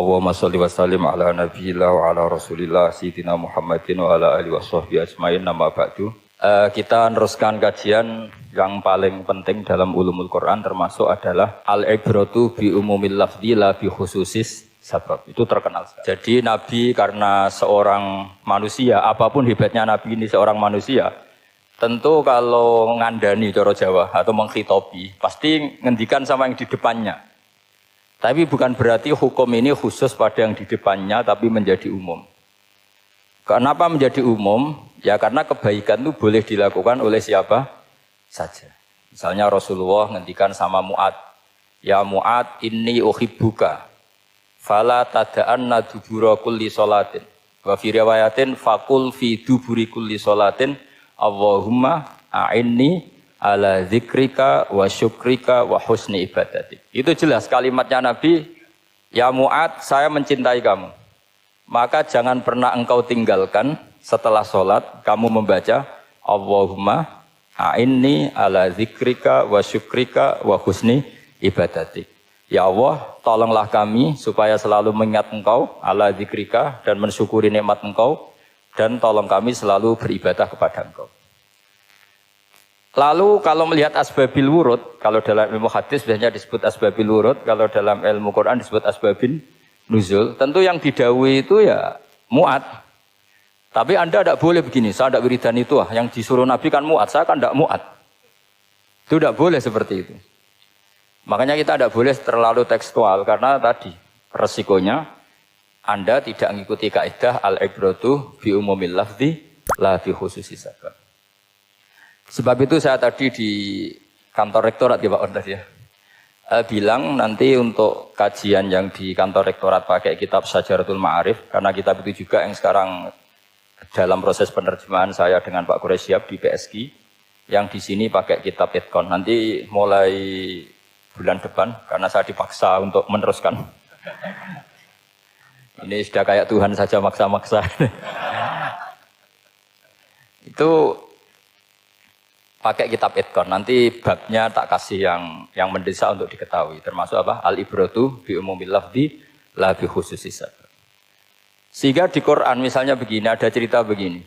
Allahumma sholli wa sallim ala nabiyillah wa ala rasulillah sayyidina Muhammadin wa ala alihi washabbihi ajmain. Nama ba'du. Kita meneruskan kajian yang paling penting dalam ulumul Quran termasuk adalah al-ibratu bi umumil lafzi la bi khususis sabab. Itu terkenal sekali. Jadi Nabi karena seorang manusia, apapun hebatnya Nabi ini seorang manusia, tentu kalau ngandani cara Jawa atau menghitobi pasti ngendikan sama yang di depannya. Tapi bukan berarti hukum ini khusus pada yang di depannya tapi menjadi umum. Kenapa menjadi umum? Ya karena kebaikan itu boleh dilakukan oleh siapa saja. Misalnya Rasulullah ngendikan sama Mu'ad, ya Mu'ad inni uhibbuka fala tada'anna dubura kulli sholatin. Wa fi riwayatin faqul fi duburi kulli sholatin Allahumma a'inni ala zikrika wa syukrika wa husni ibadatik. Itu jelas kalimatnya Nabi, ya Mu'ad, saya mencintai kamu. Maka jangan pernah engkau tinggalkan setelah sholat, kamu membaca Allahumma a'inni ala zikrika wa syukrika wa husni ibadatik. Ya Allah, tolonglah kami supaya selalu mengingat engkau ala zikrika dan mensyukuri nikmat engkau, dan tolong kami selalu beribadah kepada engkau. Lalu kalau melihat asbabil wurud, kalau dalam ilmu hadis biasanya disebut asbabil wurud, kalau dalam ilmu Quran disebut asbabin nuzul, tentu yang didhawuhi itu ya Mu'ad. Tapi Anda tidak boleh begini, saya tidak wiridan itu, yang disuruh Nabi kan Mu'ad, saya kan tidak Mu'ad. Itu tidak boleh seperti itu. Makanya kita tidak boleh terlalu tekstual, karena tadi resikonya Anda tidak mengikuti kaidah al-ibratu bi umumil lafzi la bi khususi sabab. Sebab itu saya tadi di kantor rektorat ya Pak Ordas ya, bilang nanti untuk kajian yang di kantor rektorat pakai kitab Syajaratul Ma'arif, karena kitab itu juga yang sekarang dalam proses penerjemahan saya dengan Pak Quraisyab di PSG, yang di sini pakai kitab Itqon. Nanti mulai bulan depan, karena saya dipaksa untuk meneruskan. Ini sudah kayak Tuhan saja maksa-maksa. Itu pakai kitab Itqon, nanti babnya tak kasih yang mendesak untuk diketahui, termasuk apa? Al-ibratu bi umumil lafzi la bi khususi sabab. Sehingga di Quran misalnya begini, ada cerita begini.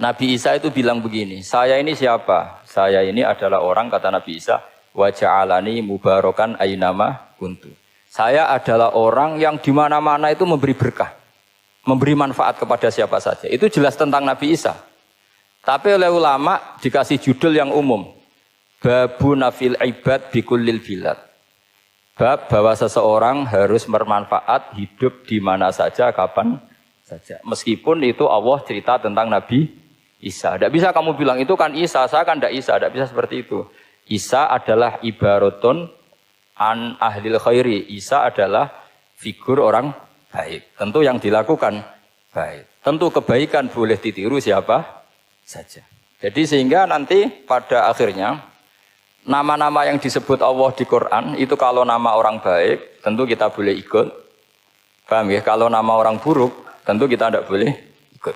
Nabi Isa itu bilang begini, saya ini siapa? Saya ini adalah orang, kata Nabi Isa, wa ja'alani mubarakan ainama kuntu. Saya adalah orang yang di mana-mana itu memberi berkah, memberi manfaat kepada siapa saja. Itu jelas tentang Nabi Isa. Tapi oleh ulama dikasih judul yang umum. Babu nafil ibad bikullil bilad. Bab bahwa seseorang harus bermanfaat hidup di mana saja, kapan saja. Meskipun itu Allah cerita tentang Nabi Isa. Tidak bisa kamu bilang itu kan Isa, saya kan tidak Isa. Tidak bisa seperti itu. Isa adalah ibaratun an ahlil khairi. Isa adalah figur orang baik. Tentu yang dilakukan baik. Tentu kebaikan boleh ditiru siapa saja. Jadi sehingga nanti pada akhirnya nama-nama yang disebut Allah di Quran itu kalau nama orang baik tentu kita boleh ikut. Paham ya? Kalau nama orang buruk tentu kita tidak boleh ikut.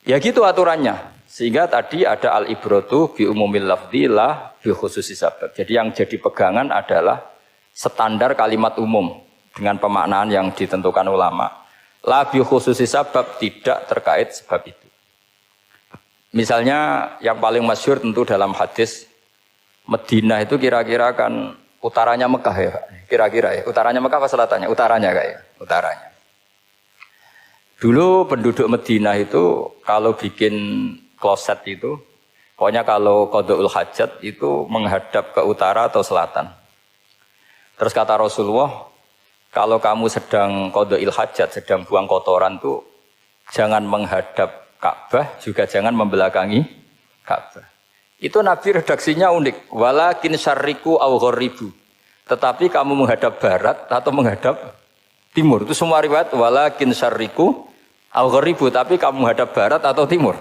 Ya gitu aturannya. Sehingga tadi ada al-ibratu bi umumil lafzi la bi khususi sabab. Jadi yang jadi pegangan adalah standar kalimat umum dengan pemaknaan yang ditentukan ulama. La bi khususi sabab, tidak terkait sebab itu. Misalnya yang paling masyhur tentu dalam hadis Madinah itu kira-kira kan utaranya Mekah ya, kira-kira ya. Utaranya Mekah apa selatannya? Utaranya kayak utaranya. Dulu penduduk Madinah itu kalau bikin kloset itu, pokoknya kalau qada'ul hajat itu menghadap ke utara atau selatan. Terus kata Rasulullah, kalau kamu sedang qada'il hajat, sedang buang kotoran tuh jangan menghadap Ka'bah, juga jangan membelakangi Ka'bah. Itu Nabi redaksinya unik. Walakin syarriku aw gharibu. Tetapi kamu menghadap barat atau menghadap timur. Itu semua riwayat walakin syarriku aw gharibu, tapi kamu menghadap barat atau timur.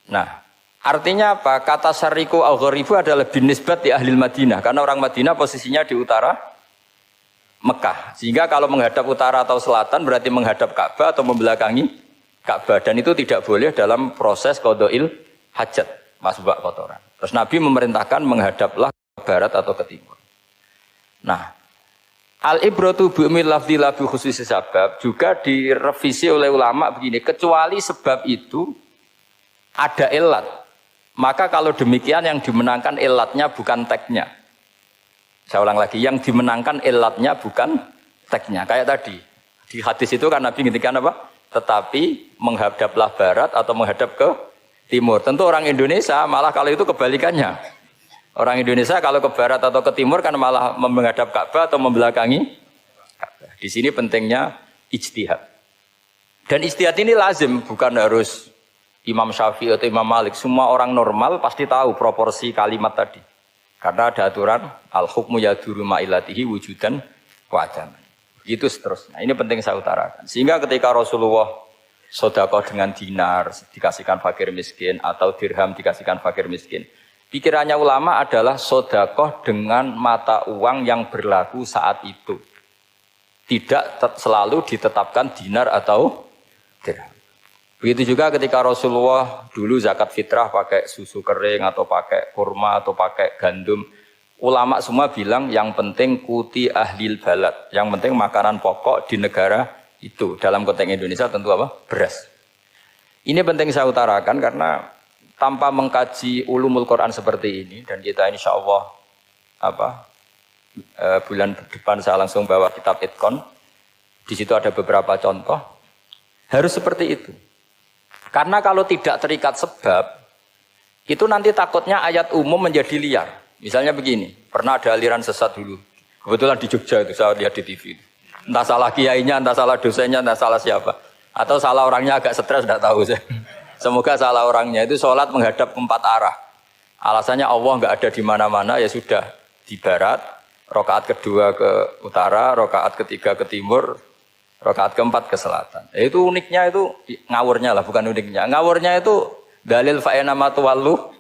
Nah, artinya apa? Kata syarriku aw gharibu adalah binisbat di ahli Madinah, karena orang Madinah posisinya di utara Mekah. Sehingga kalau menghadap utara atau selatan berarti menghadap Ka'bah atau membelakangi Ka'bah, dan itu tidak boleh dalam proses qada'il hajat, masbak kotoran. Terus Nabi memerintahkan menghadaplah ke barat atau ke timur. Nah, Al-ibratu bi'umil lafzi la bi khususi sabab juga direvisi oleh ulama begini, kecuali sebab itu ada ilat. Maka kalau demikian yang dimenangkan ilatnya bukan teknya. Saya ulang lagi, yang dimenangkan ilatnya bukan teknya. Kayak tadi, di hadis itu kan Nabi ngintikan apa? Tetapi menghadaplah barat atau menghadap ke timur. Tentu orang Indonesia malah kalau itu kebalikannya. Orang Indonesia kalau ke barat atau ke timur kan malah menghadap Ka'bah atau membelakangi Ka'bah. Di sini pentingnya ijtihad. Dan ijtihad ini lazim, bukan harus Imam Syafi'i atau Imam Malik. Semua orang normal pasti tahu proporsi kalimat tadi. Karena ada aturan al-hukmu yaduru ma'ilatihi wujudan wa adaman. Itu seterusnya. Ini penting saya utarakan. Sehingga ketika Rasulullah sedekah dengan dinar dikasihkan fakir miskin atau dirham dikasihkan fakir miskin. Pikirannya ulama adalah sedekah dengan mata uang yang berlaku saat itu. Tidak selalu ditetapkan dinar atau dirham. Begitu juga ketika Rasulullah dulu zakat fitrah pakai susu kering atau pakai kurma atau pakai gandum. Ulama semua bilang yang penting kuti ahlil balad. Yang penting makanan pokok di negara itu. Dalam konteks Indonesia tentu apa? Beras. Ini penting saya utarakan karena tanpa mengkaji ulumul Quran seperti ini, dan kita insya Allah bulan depan saya langsung bawa kitab Itkon. Di situ ada beberapa contoh. Harus seperti itu. Karena kalau tidak terikat sebab, itu nanti takutnya ayat umum menjadi liar. Misalnya begini, pernah ada aliran sesat dulu. Kebetulan di Jogja itu saya lihat di TV. Entah salah kiainya, entah salah dosennya, entah salah siapa. Atau salah orangnya agak stres, tidak tahu saya. Semoga salah orangnya itu sholat menghadap ke 4 arah. Alasannya Allah nggak ada di mana-mana, ya sudah di barat, rakaat kedua ke utara, rakaat ketiga ke timur, rakaat keempat ke selatan. Itu uniknya itu ngawurnya lah, bukan uniknya. Ngawurnya itu dalil fa'ina matuwallu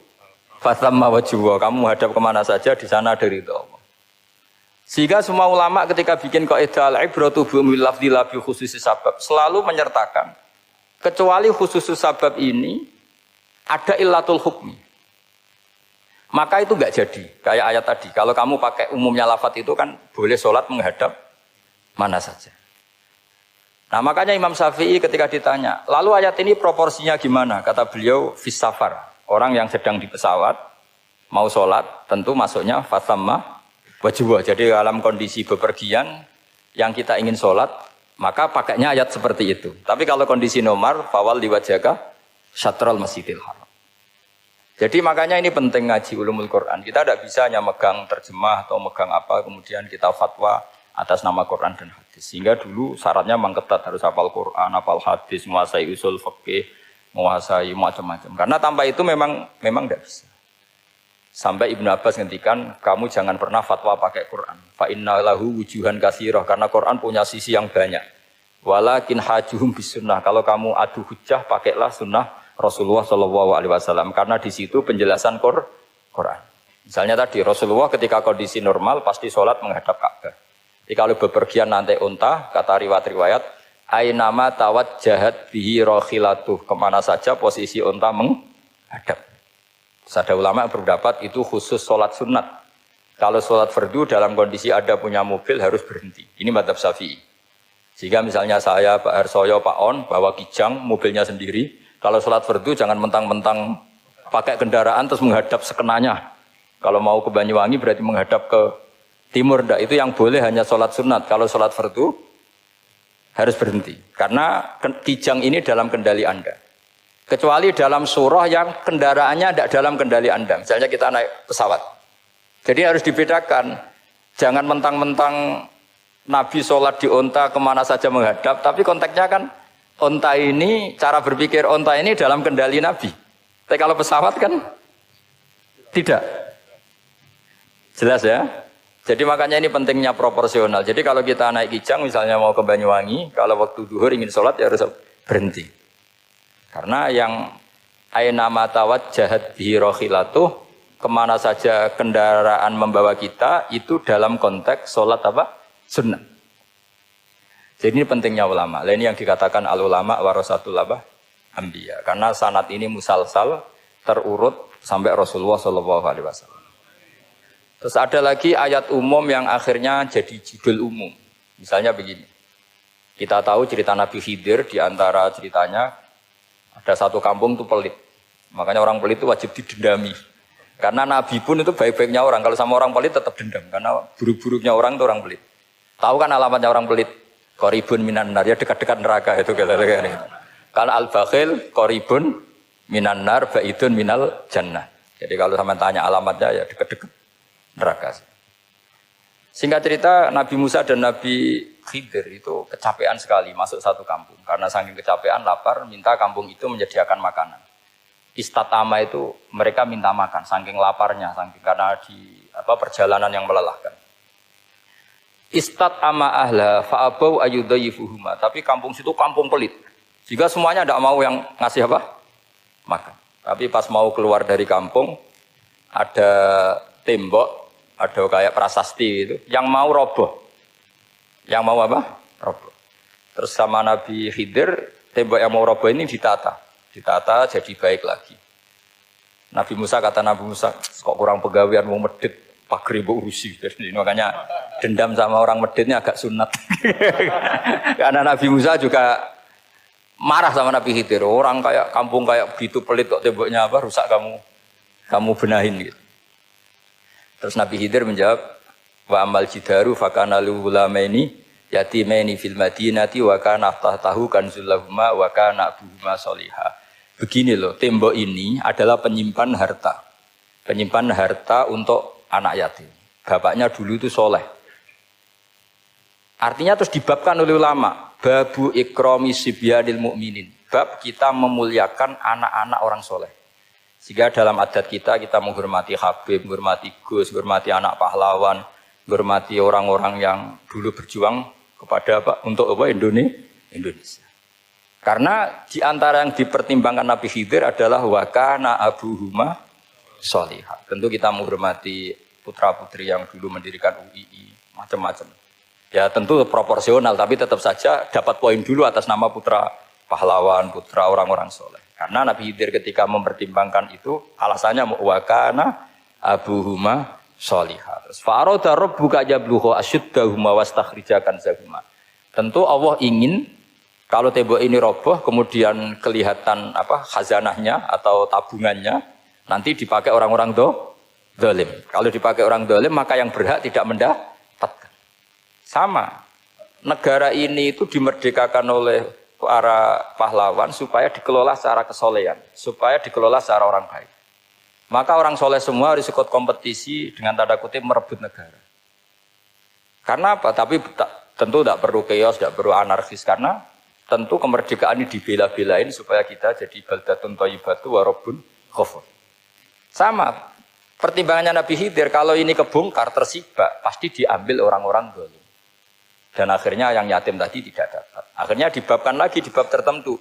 fasamma wajhuwa. Kamu hadap kemana saja di sana dari itu Allah. Sehingga semua ulama ketika bikin kaidah al-ibratu bi'umil lafzi la bi khususi sabab selalu menyertakan kecuali khusus sabab ini ada illatul hukmi. Maka itu enggak jadi. Kayak ayat tadi. Kalau kamu pakai umumnya lafaz itu kan boleh sholat menghadap mana saja. Nah makanya Imam Syafi'i ketika ditanya, lalu ayat ini proporsinya gimana? Kata beliau, fis safar. Orang yang sedang di pesawat, mau sholat, tentu masuknya fasamma wajwa. Jadi dalam kondisi bepergian, yang kita ingin sholat, maka pakainya ayat seperti itu. Tapi kalau kondisi nomor, fawal liwajaka syatrul masjidil haram. Jadi makanya ini penting ngaji ulumul Quran. Kita tidak bisa hanya megang terjemah atau megang apa, kemudian kita fatwa atas nama Quran dan hadis. Sehingga dulu syaratnya memang ketat, harus hafal Quran, hafal hadis, menguasai usul fikih, menguasai macam-macam. Karena tanpa itu memang tidak bisa. Sampai Ibnu Abbas ngendikan, kamu jangan pernah fatwa pakai Quran. Fa inna lahu wujuhan katsirah, karena Quran punya sisi yang banyak. Walakin hajuhum bisunnah. Kalau kamu adu hujjah, pakailah sunnah Rasulullah SAW. Karena di situ penjelasan Quran. Misalnya tadi Rasulullah ketika kondisi normal pasti sholat menghadap Ka'bah. Jadi kalau bepergian nanti unta, kata riwayat-riwayat, ainama tawajjahat bihi rakhilatuh. Kemana saja posisi unta menghadap. Ada ulama yang berpendapat itu khusus sholat sunat. Kalau sholat fardu dalam kondisi ada punya mobil harus berhenti. Ini madzhab Syafi'i. Sehingga misalnya saya, Pak Harsoyo, Pak On, bawa kijang, mobilnya sendiri. Kalau sholat fardu jangan mentang-mentang pakai kendaraan terus menghadap sekenanya. Kalau mau ke Banyuwangi berarti menghadap ke timur. Enggak, itu yang boleh hanya sholat sunat. Kalau sholat fardu harus berhenti. Karena kijang ini dalam kendali Anda. Kecuali dalam surah yang kendaraannya tidak dalam kendali Anda. Misalnya kita naik pesawat. Jadi harus dibedakan. Jangan mentang-mentang Nabi sholat di onta kemana saja menghadap. Tapi konteksnya kan onta ini, cara berpikir onta ini dalam kendali Nabi. Tapi kalau pesawat kan tidak. Jelas ya? Jadi makanya ini pentingnya proporsional. Jadi kalau kita naik kijang misalnya mau ke Banyuwangi. Kalau waktu duhur ingin sholat ya harus berhenti. Karena yang ainama tawajjahat bihi rakhilatuh, kemana saja kendaraan membawa kita itu dalam konteks sholat apa? Sunnah. Jadi ini pentingnya ulama. Ini yang dikatakan al ulama warasatul anbiya. Karena sanad ini musalsal terurut sampai Rasulullah SAW. Terus ada lagi ayat umum yang akhirnya jadi judul umum. Misalnya begini. Kita tahu cerita Nabi Khidir, di antara ceritanya ada satu kampung itu pelit. Makanya orang pelit itu wajib didendami. Karena Nabi pun itu baik-baiknya orang. Kalau sama orang pelit tetap dendam. Karena buruk-buruknya orang itu orang pelit. Tahu kan alamatnya orang pelit? Qoribun minan nar, ya dekat-dekat neraka itu. Kalau al-bakhil, qoribun minan nar, ba'idun minal jannah. Jadi kalau sama tanya alamatnya ya dekat-dekat neraka. Singkat cerita Nabi Musa dan Nabi Khidir itu kecapean sekali masuk satu kampung. Karena saking kecapean lapar minta kampung itu menyediakan makanan. Istatama itu mereka minta makan saking laparnya, saking karena di perjalanan yang melelahkan. Istatama ahla fa'abau ayyudayyifuhuma. Tapi kampung situ kampung pelit. Jika semuanya tidak mau yang ngasih apa? Makan. Tapi pas mau keluar dari kampung ada tembok, ada kayak prasasti itu yang mau roboh. Yang mau apa? Roboh. Terus sama Nabi Khidir, tembok yang mau roboh ini ditata jadi baik lagi. Nabi Musa kata Nabi Musa, kok kurang pegawaian mau medit, pagri mbok urusi. Jadi makanya dendam sama orang meditnya agak sunat. Karena Nabi Musa juga marah sama Nabi Khidir. Orang kayak kampung kayak begitu pelit kok temboknya apa rusak kamu benahin gitu. Terus Nabi Khidir menjawab, wa amal jidaru fakana lulamaini yatimaini fil madinati wa kana tahtahu kanzul lahuma wa kana abuhuma sholihah. Begini loh, tembok ini adalah penyimpan harta. Penyimpan harta untuk anak yatim. Bapaknya dulu itu soleh. Artinya terus dibabkan oleh ulama. Babu ikrami sibyanil mu'minin. Bab kita memuliakan anak-anak orang soleh. Sehingga dalam adat kita menghormati Habib, menghormati Gus, menghormati anak pahlawan, menghormati orang-orang yang dulu berjuang kepada untuk Indonesia. Karena di antara yang dipertimbangkan Nabi Khidir adalah wakana abuhuma sholihah. Tentu kita menghormati putra-putri yang dulu mendirikan UII, macam-macam. Ya tentu proporsional, tapi tetap saja dapat poin dulu atas nama putra pahlawan, putra orang-orang soleh. Karena Nabi Khidir ketika mempertimbangkan itu, alasannya wakana abuhuma sholihah. Fa'aroda rabbuka yablugha ashuddahuma wastakhrijakan zahuma. Tentu Allah ingin kalau tembok ini roboh, kemudian kelihatan khazanahnya atau tabungannya, nanti dipakai orang-orang zalim. Kalau dipakai orang zalim, maka yang berhak tidak mendapatkan. Sama, negara ini itu dimerdekakan oleh para pahlawan supaya dikelola secara kesolehan, supaya dikelola secara orang baik. Maka orang soleh semua harus ikut kompetisi dengan tanda kutip merebut negara. Karena apa? Tapi tentu tidak perlu chaos, tidak perlu anarkis, karena tentu kemerdekaan ini dibela-belain supaya kita jadi baldatun thayyibatu wa rabbun ghafur. Sama, pertimbangannya Nabi Khidir, kalau ini kebongkar, tersibak, pasti diambil orang-orang zalim. Dan akhirnya yang yatim tadi tidak dapat. Akhirnya dibabkan lagi di bab tertentu.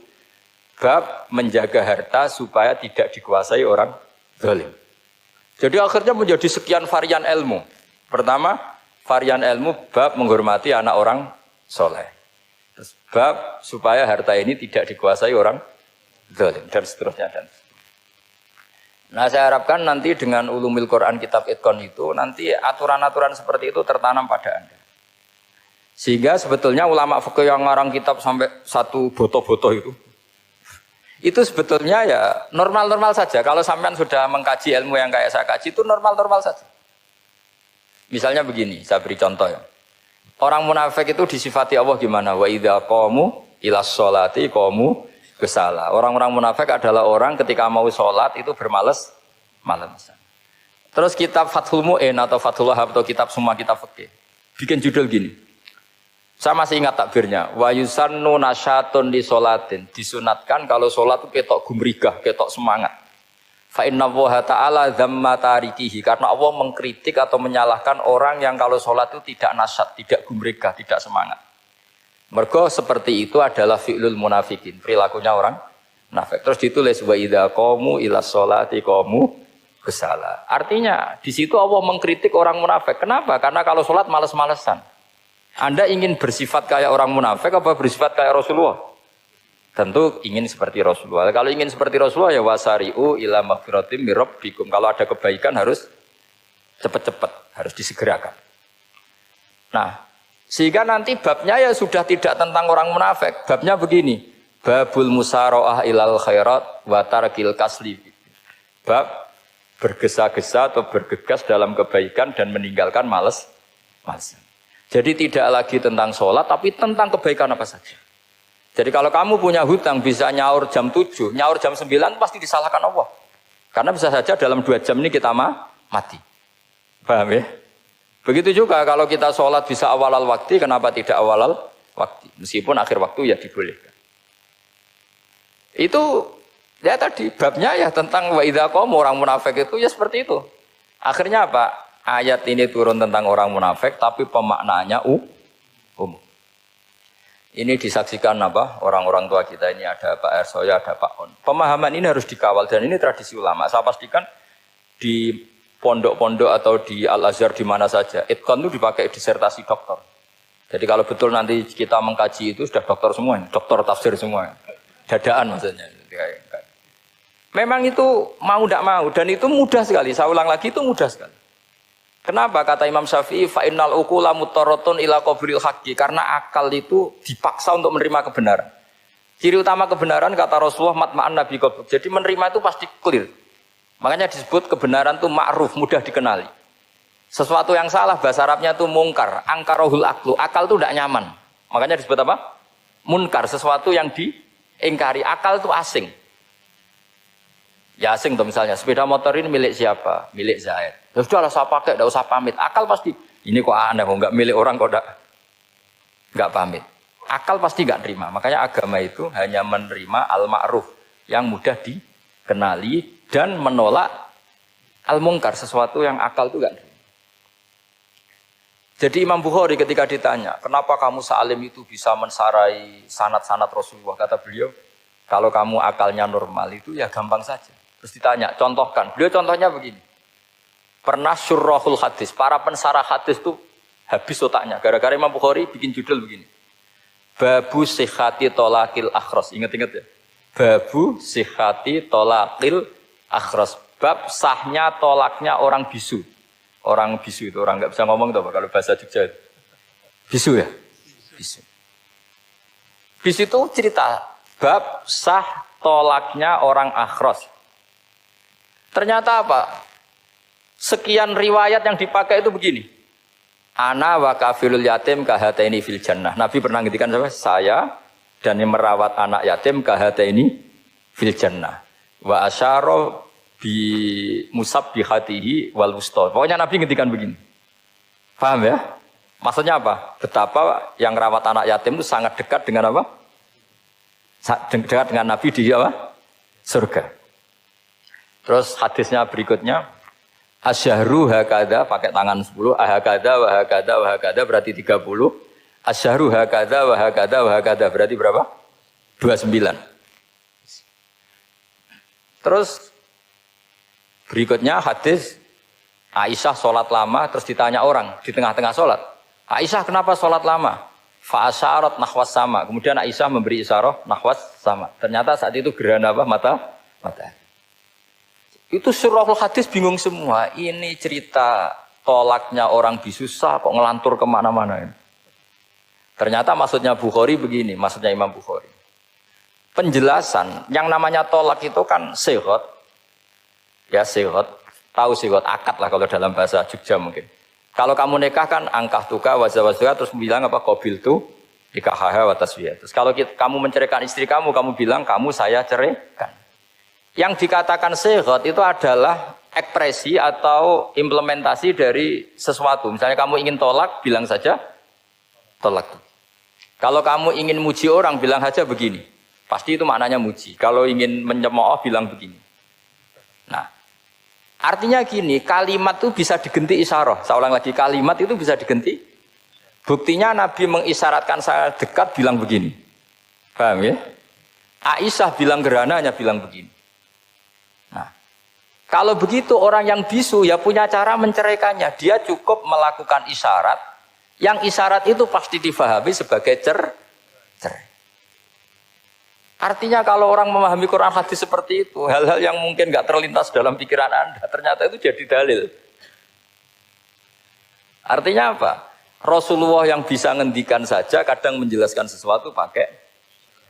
Bab menjaga harta supaya tidak dikuasai orang zalim. Jadi akhirnya menjadi sekian varian ilmu. Pertama, varian ilmu bab menghormati anak orang soleh. Terus bab supaya harta ini tidak dikuasai orang zalim dan seterusnya dan Nah saya harapkan nanti dengan ulumil Quran kitab Itqan itu nanti aturan-aturan seperti itu tertanam pada Anda. Sehingga sebetulnya ulama fikih yang ngarang kitab sampai satu boto-boto itu sebetulnya ya normal-normal saja. Kalau sampean sudah mengkaji ilmu yang kayak saya kaji itu normal-normal saja. Misalnya begini, saya beri contoh ya. Orang munafik itu disifati Allah gimana? Wa idza qamu ilas sholati qamu kusala. Orang-orang munafik adalah orang ketika mau sholat itu bermalas-malasan. Terus kitab Fathul Mu'in atau Fathul Wahab atau kitab semua kitab fikih bikin judul gini. Saya masih ingat takbirnya. Wa yusannu nasyatun li sholatin. Disunatkan kalau sholat itu ketok gumrigah, ketok semangat. Fa inna Allaha ta'ala dzamma tarikihi, karena Allah mengkritik atau menyalahkan orang yang kalau sholat itu tidak nasyat, tidak gumregah, tidak semangat. Mergo seperti itu adalah fi'lul munafikin, perilakunya orang munafik. Terus ditulis wa idza qamu ilas sholati qamu kusala. Artinya di situ Allah mengkritik orang munafik. Kenapa? Karena kalau sholat malas-malesan. Anda ingin bersifat kayak orang munafik apa bersifat kayak Rasulullah? Tentu ingin seperti Rasulullah. Kalau ingin seperti Rasulullah ya wasari'u ila maghfiratim mir rabbikum. Kalau ada kebaikan harus cepat-cepat. harus disegerakan. Nah, sehingga nanti babnya ya sudah tidak tentang orang munafik. Babnya begini, babul musara'ah ilal khairat wa tarkil kasli. Bab bergesa-gesa atau bergegas dalam kebaikan dan meninggalkan malas. Jadi tidak lagi tentang sholat, tapi tentang kebaikan apa saja. Jadi kalau kamu punya hutang bisa nyaur jam 7, nyaur jam 9 pasti disalahkan Allah. Karena bisa saja dalam 2 jam ini kita mati. Paham ya? Begitu juga kalau kita sholat bisa awalal waktu, kenapa tidak awalal waktu? Meskipun akhir waktu ya dibolehkan. Itu ya tadi babnya ya tentang wa idza qamu, orang munafik itu ya seperti itu. Akhirnya apa? Ayat ini turun tentang orang munafik tapi pemaknaannya umum. Ini disaksikan apa? Orang-orang tua kita ini ada Pak Ersoya, ada Pak On. Pemahaman ini harus dikawal dan ini tradisi ulama. Saya pastikan di pondok-pondok atau di Al-Azhar di mana saja, itqan itu dipakai disertasi doktor. Jadi kalau betul nanti kita mengkaji itu sudah doktor semua, doktor tafsir semua. Dadaan maksudnya. Memang itu mau tidak mau dan itu mudah sekali. Saya ulang lagi itu mudah sekali. Kenapa kata Imam Syafi'i fa innal uqula mutarratun ila qabril haqqi, karena akal itu dipaksa untuk menerima kebenaran. Ciri utama kebenaran kata Rasulullah matma'an nabi qabr. Jadi menerima itu pasti clear. Makanya disebut kebenaran itu ma'ruf, mudah dikenali. Sesuatu yang salah bahasa Arabnya itu mungkar, angkarohul aklu. Akal itu tidak nyaman. Makanya disebut apa? Munkar, sesuatu yang diingkari. Akal itu asing. Ya asing tuh misalnya, sepeda motor ini milik siapa? Milik Zaid. Ya sudah lah saya pakai, tidak usah pamit. Akal pasti, ini kok aneh, kok nggak milik orang kok nggak pamit. Akal pasti nggak terima. Makanya agama itu hanya menerima al-ma'ruf yang mudah dikenali dan menolak al-mungkar, sesuatu yang akal itu nggak terima. Jadi Imam Bukhari ketika ditanya, kenapa kamu sealim itu bisa mensarai sanad-sanad Rasulullah? Kata beliau, kalau kamu akalnya normal itu ya gampang saja. Terus ditanya, contohkan. Beliau contohnya begini. Pernah syurrahul hadis, para pensarah hadis itu habis otaknya. Gara-gara Imam Bukhari bikin judul begini. Babu sihhati tolakil akhros. Ingat-ingat ya. Babu sihhati tolakil akhros. Bab sahnya tolaknya orang bisu. Orang bisu itu orang nggak bisa ngomong tuh kalau bahasa Jogja. Bisu ya? Bisu. Bisu itu cerita. Bab sah tolaknya orang akhros. Ternyata apa? Sekian riwayat yang dipakai itu begini. Ana wa kafilul yatim kahataini fil jannah. Nabi pernah ngendikan saya dan yang merawat anak yatim kahataini fil jannah. Wa asyara bi musabbihatihi wal wusta. Pokoknya Nabi ngendikan begini. Paham ya? Maksudnya apa? Betapa yang rawat anak yatim itu sangat dekat dengan apa? Dekat dengan Nabi di apa? Surga. Terus hadisnya berikutnya, asyahru hakada pakai tangan 10, ahakada wa hakada wa hakada berarti 30. Asyahru hakada wa hakada wa hakada berarti berapa? 29. Terus berikutnya hadis Aisyah sholat lama, terus ditanya orang di tengah-tengah sholat. Aisyah kenapa sholat lama? Fa'asyarat nahwas sama. Kemudian Aisyah memberi isyarah nahwas sama. Ternyata saat itu gerhana apa? Mata. Itu surahul hadis bingung semua. Ini cerita tolaknya orang bisusah kok ngelantur kemana-mana ini. Ternyata maksudnya Bukhari begini, maksudnya Imam Bukhari. Penjelasan, yang namanya tolak itu kan sihot. Ya sihot, tahu sihot, akad lah kalau dalam bahasa Jogja mungkin. Kalau kamu nikah kan angkah tuka, wazah terus bilang apa? Qabil tu, nikah wa taswiyah. Terus kalau kamu menceraikan istri kamu bilang kamu saya ceraikan. Yang dikatakan sihot itu adalah ekspresi atau implementasi dari sesuatu. Misalnya kamu ingin tolak, bilang saja tolak. Kalau kamu ingin muji orang, bilang saja begini. Pasti itu maknanya muji. Kalau ingin menyemooh, bilang begini. Nah, artinya gini, kalimat itu bisa diganti isyarah. Saya ulang lagi, kalimat itu bisa diganti. Buktinya Nabi mengisyaratkan saya dekat, bilang begini. Paham ya? Aisyah bilang gerhana, hanya bilang begini. Nah, kalau begitu orang yang bisu ya punya cara menceraikannya. Dia cukup melakukan isyarat. Yang isyarat itu pasti difahami sebagai cerai. Artinya kalau orang memahami Quran hadis seperti itu, hal-hal yang mungkin nggak terlintas dalam pikiran Anda, ternyata itu jadi dalil. Artinya apa? Rasulullah yang bisa ngendikan saja kadang menjelaskan sesuatu pakai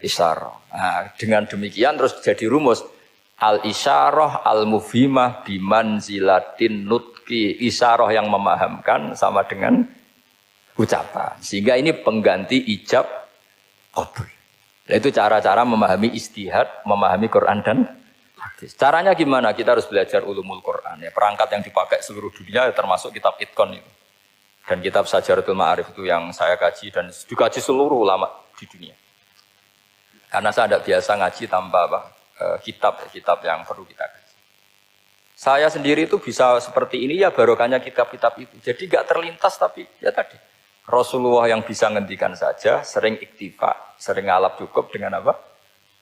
isyarah. Nah, dengan demikian terus jadi rumus al-isyarah al-mufhimah bimanzilatin nutki. Isyarah yang memahamkan sama dengan ucapan. Sehingga ini pengganti ijab qabul. Itu cara-cara memahami istihad, memahami Quran dan hadis. Caranya gimana? Kita harus belajar ulumul Quran. Ya, perangkat yang dipakai seluruh dunia termasuk kitab Itqan itu. Dan kitab Sajaratul Ma'arif itu yang saya kaji dan dikaji seluruh ulama di dunia. Karena saya tidak biasa ngaji tanpa kitab yang perlu kita kaji. Saya sendiri itu bisa seperti ini ya barokahnya kitab-kitab itu. Jadi gak terlintas tapi ya tadi. Rasulullah yang bisa ngendikan saja, sering iktifa, sering ngalap cukup dengan apa?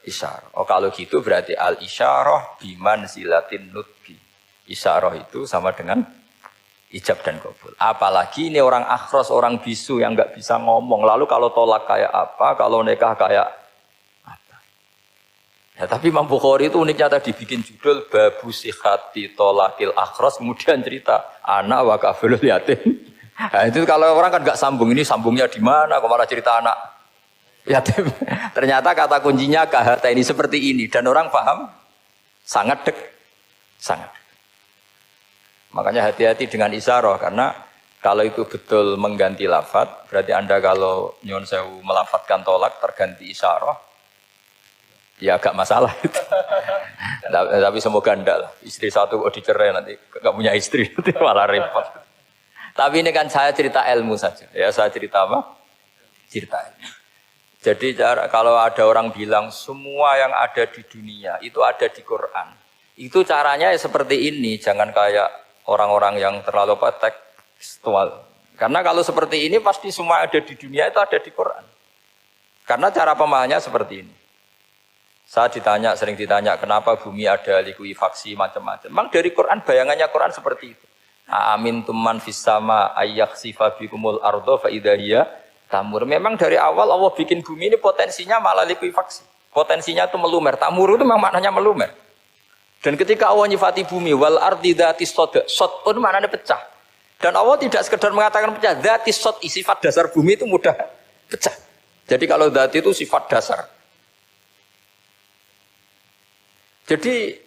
Isyarah. Oh kalau gitu berarti al-isyarah biman zilatin nutki. Isyarah itu sama dengan ijab dan qabul. Apalagi ini orang akhros, orang bisu yang nggak bisa ngomong. Lalu kalau tolak kayak apa, kalau nikah kayak apa. Ya, tapi Imam Bukhari itu uniknya tadi bikin judul Babu Sihati Tolakil Akhros, kemudian cerita anak wa kafilul yatim. Nah, itu kalau orang kan nggak sambung, ini sambungnya di mana? Kok malah cerita anak yatim. Ternyata kata kuncinya kahata ini seperti ini dan orang paham sangat sangat. Makanya hati-hati dengan isyarah karena kalau itu betul mengganti lafaz, berarti Anda kalau nyuwun sewu melafadzkan tolak terganti isyarah, ya agak masalah itu. Tapi semoga enggak lah. Istri satu kok dicerai nanti enggak punya istri nanti malah repot. Tapi ini kan saya cerita ilmu saja. Ya saya cerita apa? Cerita ilmu. Jadi kalau ada orang bilang semua yang ada di dunia itu ada di Quran. Itu caranya ya seperti ini, jangan kayak orang-orang yang terlalu tekstual. Karena kalau seperti ini pasti semua ada di dunia itu ada di Quran. Karena cara pemahamannya seperti ini. Saya sering ditanya kenapa bumi ada likuifaksi macam-macam. Memang dari Quran bayangannya Quran seperti itu. Amin tuman fis sama ayyakhsifa bikumul ardo fa idahiyya tamur. Memang dari awal Allah bikin bumi ini potensinya malah likuifaksi. Potensinya itu melumer. Tamur itu memang maknanya melumer. Dan ketika Allah nyifati bumi wal ardi dzatis sod, sod pun maknanya pecah. Dan Allah tidak sekedar mengatakan pecah, dzatis sod sifat dasar bumi itu mudah pecah. Jadi kalau dzat itu sifat dasar. Jadi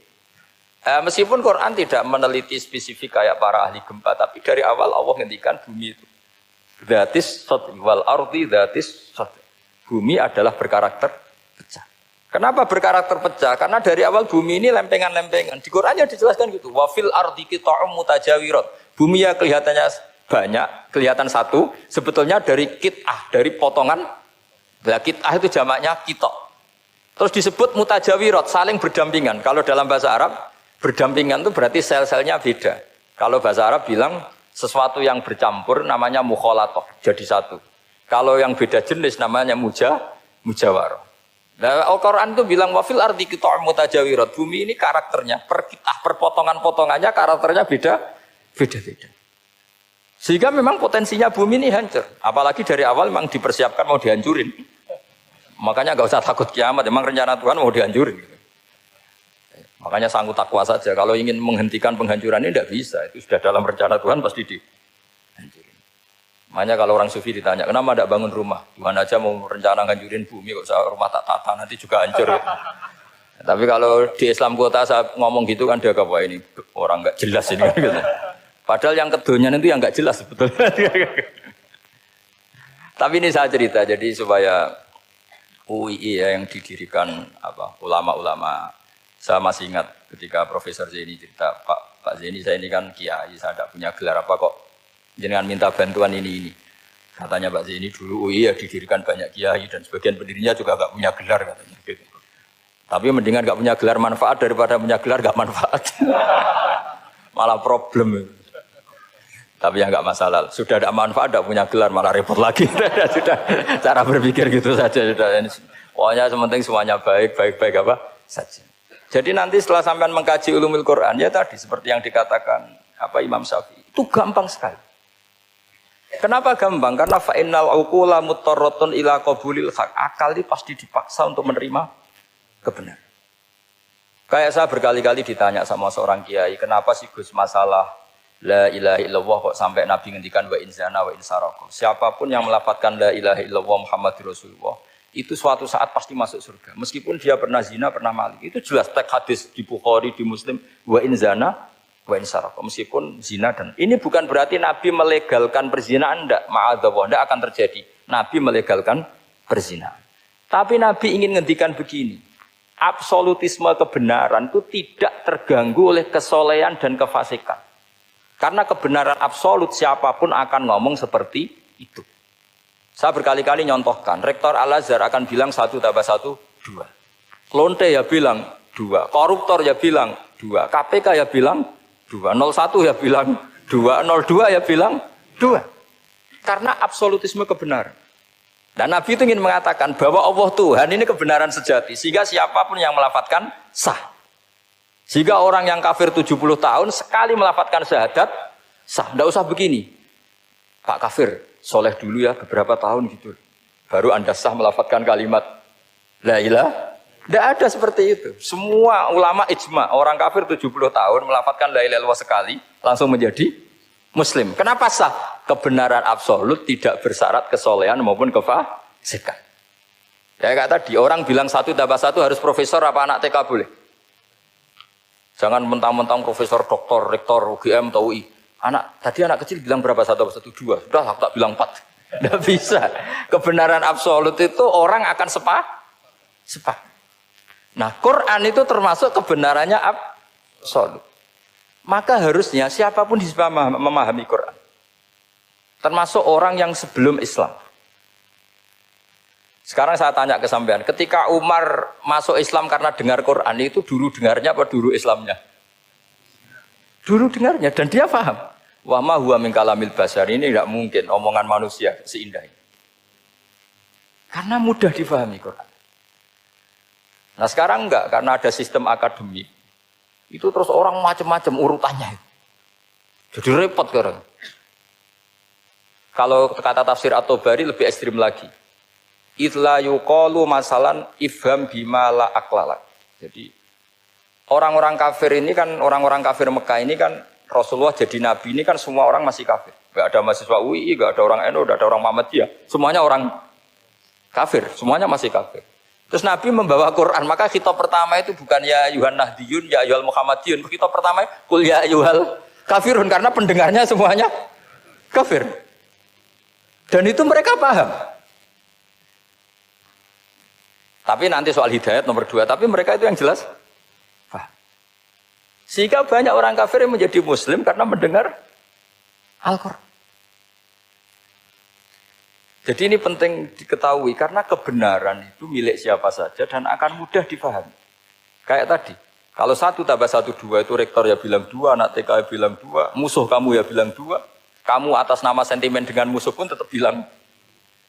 meskipun Quran tidak meneliti spesifik kayak para ahli gempa, tapi dari awal Allah ngendikan bumi itu dzatis sod wal ardi dzatis sod. Bumi adalah berkarakter pecah. Kenapa berkarakter pecah? Karena dari awal bumi ini lempengan-lempengan. Di Qurannya dijelaskan gitu. Wafil ardi qita'um mutajawirat. Bumi ya kelihatannya banyak, kelihatan satu. Sebetulnya dari kit'ah, dari potongan. Nah, kit'ah itu jamaknya qita'. Terus disebut mutajawirat, saling berdampingan. Kalau dalam bahasa Arab, berdampingan itu berarti sel-selnya beda. Kalau bahasa Arab bilang sesuatu yang bercampur namanya mukhalatoh, jadi satu. Kalau yang beda jenis namanya mujawarah. Nah, Al-Quran itu bilang wafil ardi qita'um mutajawirat. Bumi ini karakternya per potongan-potongannya karakternya beda-beda. Sehingga memang potensinya bumi ini hancur. Apalagi dari awal memang dipersiapkan mau dihancurin. Makanya enggak usah takut kiamat, memang rencana Tuhan mau dihancurin. Makanya sanggup takwa saja. Kalau ingin menghentikan penghancuran ini tidak bisa. Itu sudah dalam rencana Tuhan pasti dihancurin. Makanya kalau orang sufi ditanya, kenapa tidak bangun rumah? Tuhan aja mau rencana ngancurin bumi, kok saya rumah tak tata, nanti juga hancur. Tapi kalau di Islam kota saya ngomong gitu kan dia wah ini orang nggak jelas ini. Gitu. Padahal yang kedonyan itu yang nggak jelas sebetulnya. Tapi ini saya cerita, jadi supaya UII ya, yang didirikan ulama-ulama. Saya masih ingat ketika Profesor Zaini cerita, Pak Zaini saya ini kan kiai, saya tidak punya gelar apa kok. Jangan minta bantuan ini. Katanya Pak Zaini dulu UI ya didirikan banyak kiai dan sebagian pendirinya juga gak punya gelar katanya. Gitu. Tapi mendingan gak punya gelar manfaat daripada punya gelar gak manfaat. Malah problem. Tapi ya gak masalah. Sudah ada manfaat gak punya gelar malah repot lagi. Sudah cara berpikir gitu saja. Pokoknya sementing semuanya baik apa saja. Jadi nanti setelah sampean mengkaji ulumul Quran ya tadi seperti yang dikatakan Imam Syafi'i itu gampang sekali. Kenapa gampang? Karena fa'innal uqula mutarratun ila qabulil haq. Akal ini pasti dipaksa untuk menerima kebenaran. Kayak saya berkali-kali ditanya sama seorang kiai, kenapa sih Gus masalah La ilaha illallah kok sampai Nabi ngendikan wa in zana wa in saraka. Siapapun yang melafadzkan la ilaha illallah Muhammadur Rasulullah itu suatu saat pasti masuk surga. Meskipun dia pernah zina, pernah maling. Itu jelas teks hadis di Bukhari, di Muslim wa in zana wa in saraka. Meskipun zina dan ini bukan berarti Nabi melegalkan perzinahan, enggak, ma'adzallah, enggak akan terjadi. Nabi melegalkan perzinahan. Tapi Nabi ingin ngendikan begini. Absolutisme kebenaran itu tidak terganggu oleh kesolehan dan kefasikan. Karena kebenaran absolut siapapun akan ngomong seperti itu. Saya berkali-kali nyontohkan, Rektor Al-Azhar akan bilang 1 tambah 1, 2. Klonte ya bilang 2, koruptor ya bilang 2, KPK ya bilang 2, 01 ya bilang 2, 02 ya bilang 2. Karena absolutisme kebenaran. Dan Nabi itu ingin mengatakan bahwa Allah Tuhan ini kebenaran sejati. Sehingga siapapun yang melafadzkan sah. Jika orang yang kafir 70 tahun sekali melafadzkan syahadat, sah. Tidak usah begini. Pak kafir, soleh dulu ya beberapa tahun gitu. Baru Anda sah melafadzkan kalimat la ilaha. Tidak ada seperti itu. Semua ulama ijma, orang kafir 70 tahun melafadzkan la ilaha illallah sekali, langsung menjadi Muslim. Kenapa sah? Kebenaran absolut tidak bersyarat kesolehan maupun kefasikan. Ya kayak tadi, orang bilang 1 tambah 1 harus profesor apa anak TK boleh? Jangan mentang-mentang profesor, doktor, rektor, UGM, atau UI. Tadi anak kecil bilang berapa? 1 tambah 1, 2. Sudah, aku tak bilang 4. Tidak bisa. Kebenaran absolut itu orang akan sepak. Nah, Quran itu termasuk kebenarannya absolut. Maka harusnya siapapun bisa memahami Quran. Termasuk orang yang sebelum Islam. Sekarang saya tanya ke sampean, ketika Umar masuk Islam karena dengar Quran itu dulu dengarnya apa dulu Islamnya? Dulu dengarnya dan dia paham. Wa ma huwa min kalamil basar, ini tidak mungkin omongan manusia seindah ini. Karena mudah difahami Quran. Nah sekarang enggak, karena ada sistem akademik. Itu terus orang macam-macam urutannya. Jadi repot sekarang. Kalau kata tafsir At-Tabari lebih ekstrim lagi. Itla yuqalu masalan ifham bima la aklala. Jadi orang-orang kafir ini kan, orang-orang kafir Mekah ini kan Rasulullah jadi nabi ini kan semua orang masih kafir. Enggak ada mahasiswa UI, enggak ada orang NU, enggak ada orang Muhammadiyah. Semuanya orang kafir, semuanya masih kafir. Terus Nabi membawa Quran, maka khitab pertama itu bukan ya ayuhan nahdiyun, ya ayuhal Muhammadiyun. Khitab pertama kul ya ayuhal kafirun, karena pendengarnya semuanya kafir. Dan itu mereka paham. Tapi nanti soal hidayat nomor 2, tapi mereka itu yang jelas paham. Sehingga banyak orang kafir yang menjadi muslim karena mendengar Al-Quran. Jadi ini penting diketahui karena kebenaran itu milik siapa saja dan akan mudah dipahami. Kayak tadi, kalau 1 tambah 1, 2 itu rektor ya bilang 2, anak TK ya bilang 2, musuh kamu ya bilang 2, kamu atas nama sentimen dengan musuh pun tetap bilang.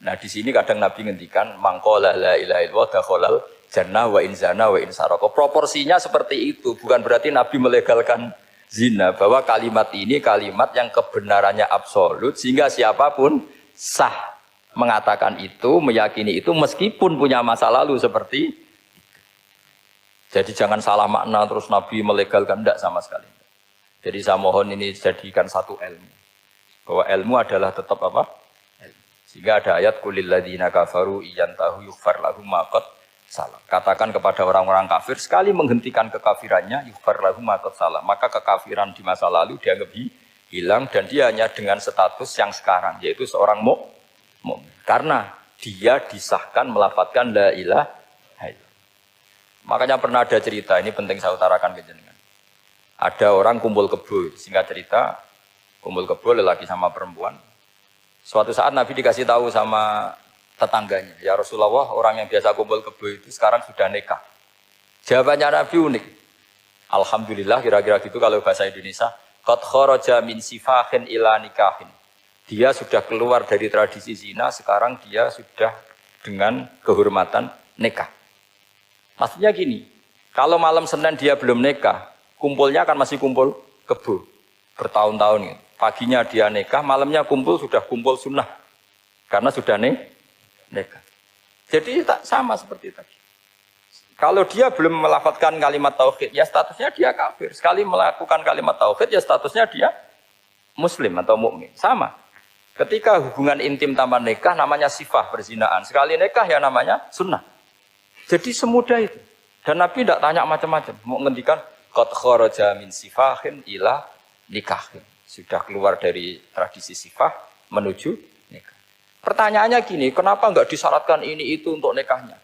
Nah di sini kadang Nabi ngendikan mangqala la ilaha illallah dakhalal jannah wa in zana wa in saraka. Proporsinya seperti itu, bukan berarti Nabi melegalkan zina, bahwa kalimat ini kalimat yang kebenarannya absolut sehingga siapapun sah mengatakan itu, meyakini itu meskipun punya masa lalu seperti itu. Jadi jangan salah makna terus Nabi melegalkan, tidak sama sekali. Jadi saya mohon ini jadikan satu ilmu. Bahwa ilmu adalah tetap apa? Ilmu. Sehingga ada ayat kulil ladzina kafaru iyantahu yughfar lahum ma qad salam. Katakan kepada orang-orang kafir sekali menghentikan kekafirannya yughfar lahum ma qad salam. Maka kekafiran di masa lalu dianggap hilang dan dia hanya dengan status yang sekarang yaitu seorang mukmin. Karena dia disahkan melafadzkan la ilaha illallah. Makanya pernah ada cerita, ini penting saya utarakan ke jenengan. Ada orang kumpul kebo, singkat cerita, kumpul kebo lelaki sama perempuan. Suatu saat Nabi dikasih tahu sama tetangganya, ya Rasulullah, orang yang biasa kumpul kebo itu sekarang sudah nikah. Jawabannya Nabi unik. Alhamdulillah, kira-kira gitu kalau bahasa Indonesia, qad kharaja min sifahin ila nikahin. Dia sudah keluar dari tradisi zina, sekarang dia sudah dengan kehormatan nikah. Maksudnya gini, kalau malam Senin dia belum nikah, kumpulnya kan masih kumpul kebo bertahun-tahun. Paginya dia nikah, malamnya kumpul sudah kumpul sunnah karena sudah nikah. Jadi tak sama seperti tadi. Kalau dia belum melafadzkan kalimat tauhid, ya statusnya dia kafir. Sekali melakukan kalimat tauhid, ya statusnya dia muslim atau mukmin. Sama. Ketika hubungan intim tanpa nikah namanya sifah perzinaan. Sekali nikah ya namanya sunnah. Jadi semudah itu. Dan Nabi tidak tanya macam-macam. Mau ngendikan qad kharaja min sifahin ila nikahin. Sudah keluar dari tradisi sifah menuju nikah. Pertanyaannya gini, kenapa enggak disyaratkan ini itu untuk nikahnya?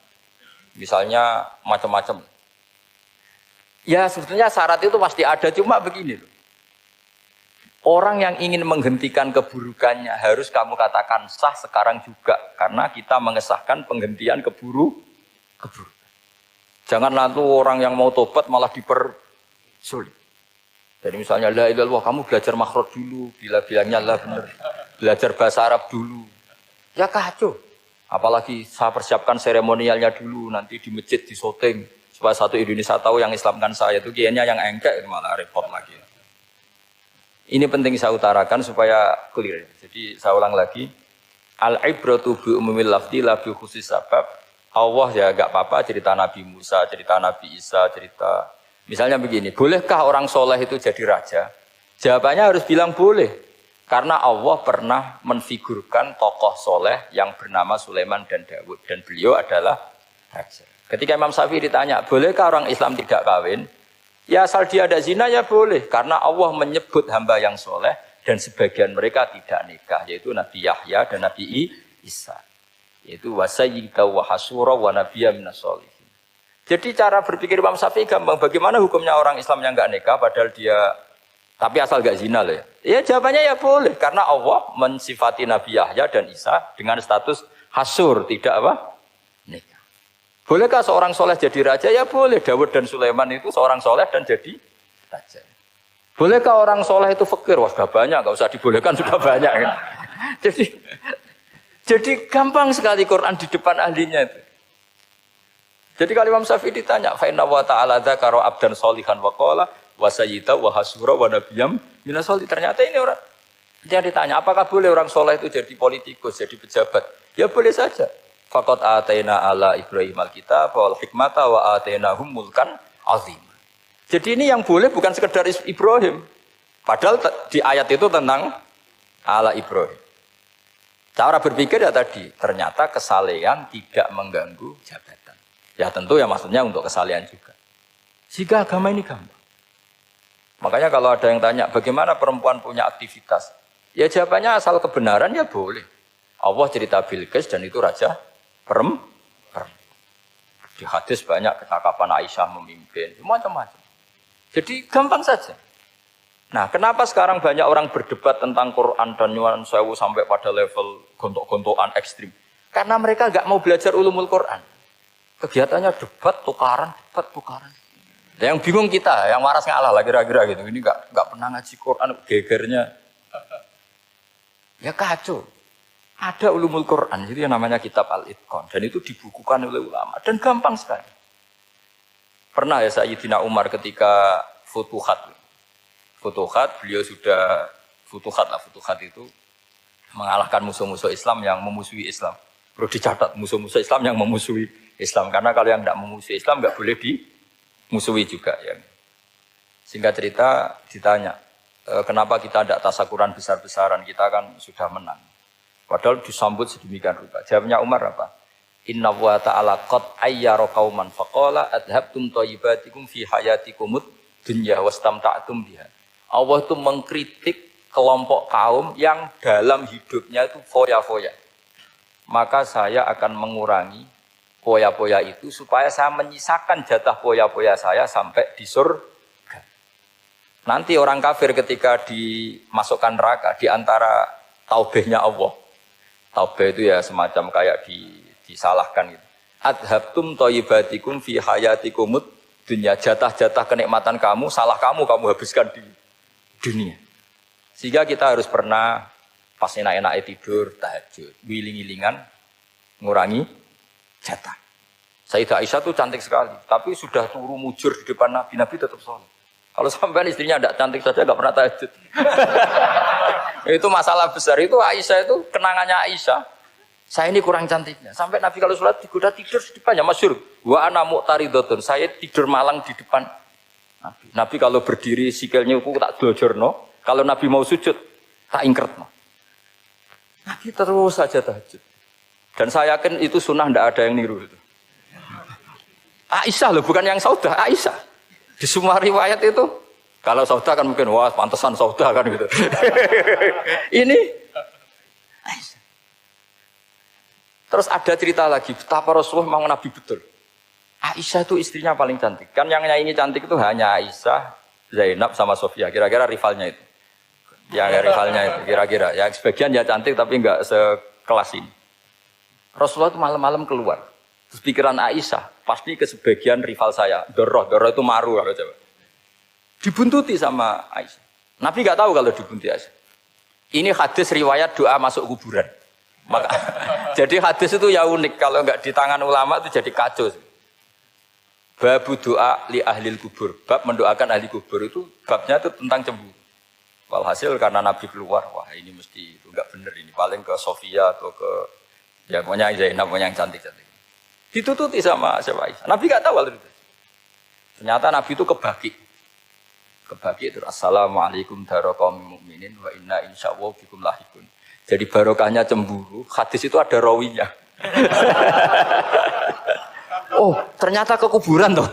Misalnya macam-macam. Ya sebetulnya syarat itu pasti ada, cuma begini loh. Orang yang ingin menghentikan keburukannya harus kamu katakan sah sekarang juga. Karena kita mengesahkan penghentian keburukan. Jangan lalu orang yang mau tobat malah dipersulit. Jadi misalnya la ilaha illallah, kamu belajar makhraj dulu, bila bilangnya lah benar. Belajar bahasa Arab dulu. Ya kacau. Apalagi saya persiapkan seremonialnya dulu, nanti di masjid di syuting supaya satu Indonesia tahu yang Islamkan saya itu kiainya yang engkek malah repot lagi. Ini penting saya utarakan supaya clear. Jadi saya ulang lagi. Al-ibratu bi umumil lafzi la bi khusus sabab. Allah ya enggak apa-apa cerita Nabi Musa, cerita Nabi Isa, cerita misalnya begini, bolehkah orang soleh itu jadi raja? Jawabannya harus bilang boleh. Karena Allah pernah menfigurkan tokoh soleh yang bernama Sulaiman dan Daud. Dan beliau adalah raja. Ketika Imam Syafi'i ditanya, bolehkah orang Islam tidak kawin? Ya asal dia ada zina ya boleh. Karena Allah menyebut hamba yang soleh dan sebagian mereka tidak nikah. Yaitu Nabi Yahya dan Nabi Isa. Yaitu wasayyida wa hasura wa nabiyya minas sholihin. Jadi cara berpikir Imam Syafi'i gampang. Bagaimana hukumnya orang Islam yang enggak nikah padahal dia tapi asal enggak zina loh ya. Ya jawabannya ya boleh karena Allah mensifati Nabi Yahya dan Isa dengan status hasur, tidak apa? Nikah. Bolehkah seorang soleh jadi raja? Ya boleh. Daud dan Sulaiman itu seorang soleh dan jadi raja. Bolehkah orang soleh itu fakir? Wah sudah banyak, enggak usah dibolehkan sudah banyak. Kan? Jadi gampang sekali Quran di depan ahlinya itu. Jadi kalau Imam Syafi'i ditanya, fa inna wa ta'ala dzakara abdan sholihan wa qala wa sayyida wa hasura wa nabiyyam minas sholihin. Ternyata ini orang yang ditanya, apakah boleh orang soleh itu jadi politikus, jadi pejabat? Ya boleh saja. Faqad ataina ala Ibrahim al-kitab wal hikmata wa atainahum mulkan azim. Jadi ini yang boleh bukan sekedar Ibrahim. Padahal di ayat itu tentang ala Ibrahim. Cara berpikir ya tadi, ternyata kesalehan tidak mengganggu jabatan. Ya tentu ya maksudnya untuk kesalehan juga. Jika agama ini gampang. Makanya kalau ada yang tanya, bagaimana perempuan punya aktivitas? Ya jawabannya asal kebenaran ya boleh. Allah cerita Bilqis dan itu raja perempuan. Di hadis banyak kecakapan Aisyah memimpin, macam-macam. Jadi gampang saja. Nah, kenapa sekarang banyak orang berdebat tentang Quran dan nyuwun sewu sampai pada level gontok-gontokan ekstrim? Karena mereka nggak mau belajar ulumul Quran. Kegiatannya debat, tukaran. Yang bingung kita, yang waras ngalah lah kira-kira gitu. Ini nggak pernah ngaji Quran, gegernya. Ya kacau. Ada ulumul Quran, itu yang namanya kitab Al-Itqan. Dan itu dibukukan oleh ulama. Dan gampang sekali. Pernah ya Sayyidina Umar ketika Futuhat, beliau sudah Futuhat itu mengalahkan musuh-musuh Islam yang memusuhi Islam. Perlu dicatat, musuh-musuh Islam yang memusuhi Islam. Karena kalau yang tidak memusuhi Islam nggak boleh dimusuhi juga. Ya. Singkat cerita ditanya, kenapa kita tidak tasakuran besar-besaran, kita kan sudah menang. Padahal disambut sedemikian rupa. Jawabnya Umar apa? Inna wa ta'ala qad ayyara qauman faqala adhabtum thayyibatikum fi hayatikumud dunya wastamta'tum biha. Allah itu mengkritik kelompok kaum yang dalam hidupnya itu foya-foya. Maka saya akan mengurangi foya-foya itu supaya saya menyisakan jatah foya-foya saya sampai di surga. Nanti orang kafir ketika dimasukkan neraka di antara taubehnya Allah. Taubeh itu ya semacam kayak disalahkan gitu. Adhabtum thayyibatikum fi hayatikumud dunya. Jatah-jatah kenikmatan kamu, salah kamu habiskan di dunia. Sehingga kita harus pernah pas enak-enaknya tidur, tahajud, wiling-wilingan, ngurangi jatah. Sayyidah Aisyah itu cantik sekali, tapi sudah turu mujur di depan Nabi tetap sholat. Kalau sampai istrinya tidak cantik saja, nggak pernah tahajud. Itu masalah besar, itu Aisyah itu kenangannya Aisyah. Saya ini kurang cantiknya. Sampai Nabi kalau sholat digoda tidur di depannya, masyhur. Wa ana mu'taridotun, saya tidur malang di depan Nabi. Nabi kalau berdiri sikilnya aku tak dojorno. Kalau Nabi mau sujud, Tak ingkret. Nabi terus saja tahajud. Dan saya yakin itu sunnah, tidak ada yang niru itu. Aisyah loh, bukan yang Saudah, Aisyah. Di semua riwayat itu, kalau Saudah kan mungkin, wah pantesan Saudah kan gitu. Ini Aisyah. Terus ada cerita lagi, betapa Rasulullah memang Nabi betul. Aisyah itu istrinya paling cantik. Kan yang nyanyi cantik itu hanya Aisyah, Zainab sama Sofia. Kira-kira rivalnya itu. Yang rivalnya itu, kira-kira. Ya sebagian ya cantik tapi enggak sekelas ini. Rasulullah itu malam-malam keluar. Terus pikiran Aisyah, pasti ke sebagian rival saya. Doroh itu maru. Coba. Dibuntuti sama Aisyah. Nabi enggak tahu kalau dibuntuti Aisyah. Ini hadis riwayat doa masuk kuburan. Maka, jadi hadis itu ya unik. Kalau enggak di tangan ulama itu jadi kacau. Babu doa li ahlil kubur. Bab mendoakan ahli kubur itu babnya itu tentang cemburu. Walhasil karena Nabi keluar, wah ini mesti itu enggak benar ini. Paling ke Sofia atau ke ya pokoknya Zainab, pokoknya yang cantik-cantik. Ditututi sama siapa Aisyah. Nabi enggak tahu hal itu. Ternyata Nabi itu kebagi. Kebagi itu assalamualaikum daraqaumil mukminin wa inna insyaallah bikum lahikun. Jadi barokahnya cemburu, hadis itu ada rawinya. Oh, ternyata ke kuburan toh.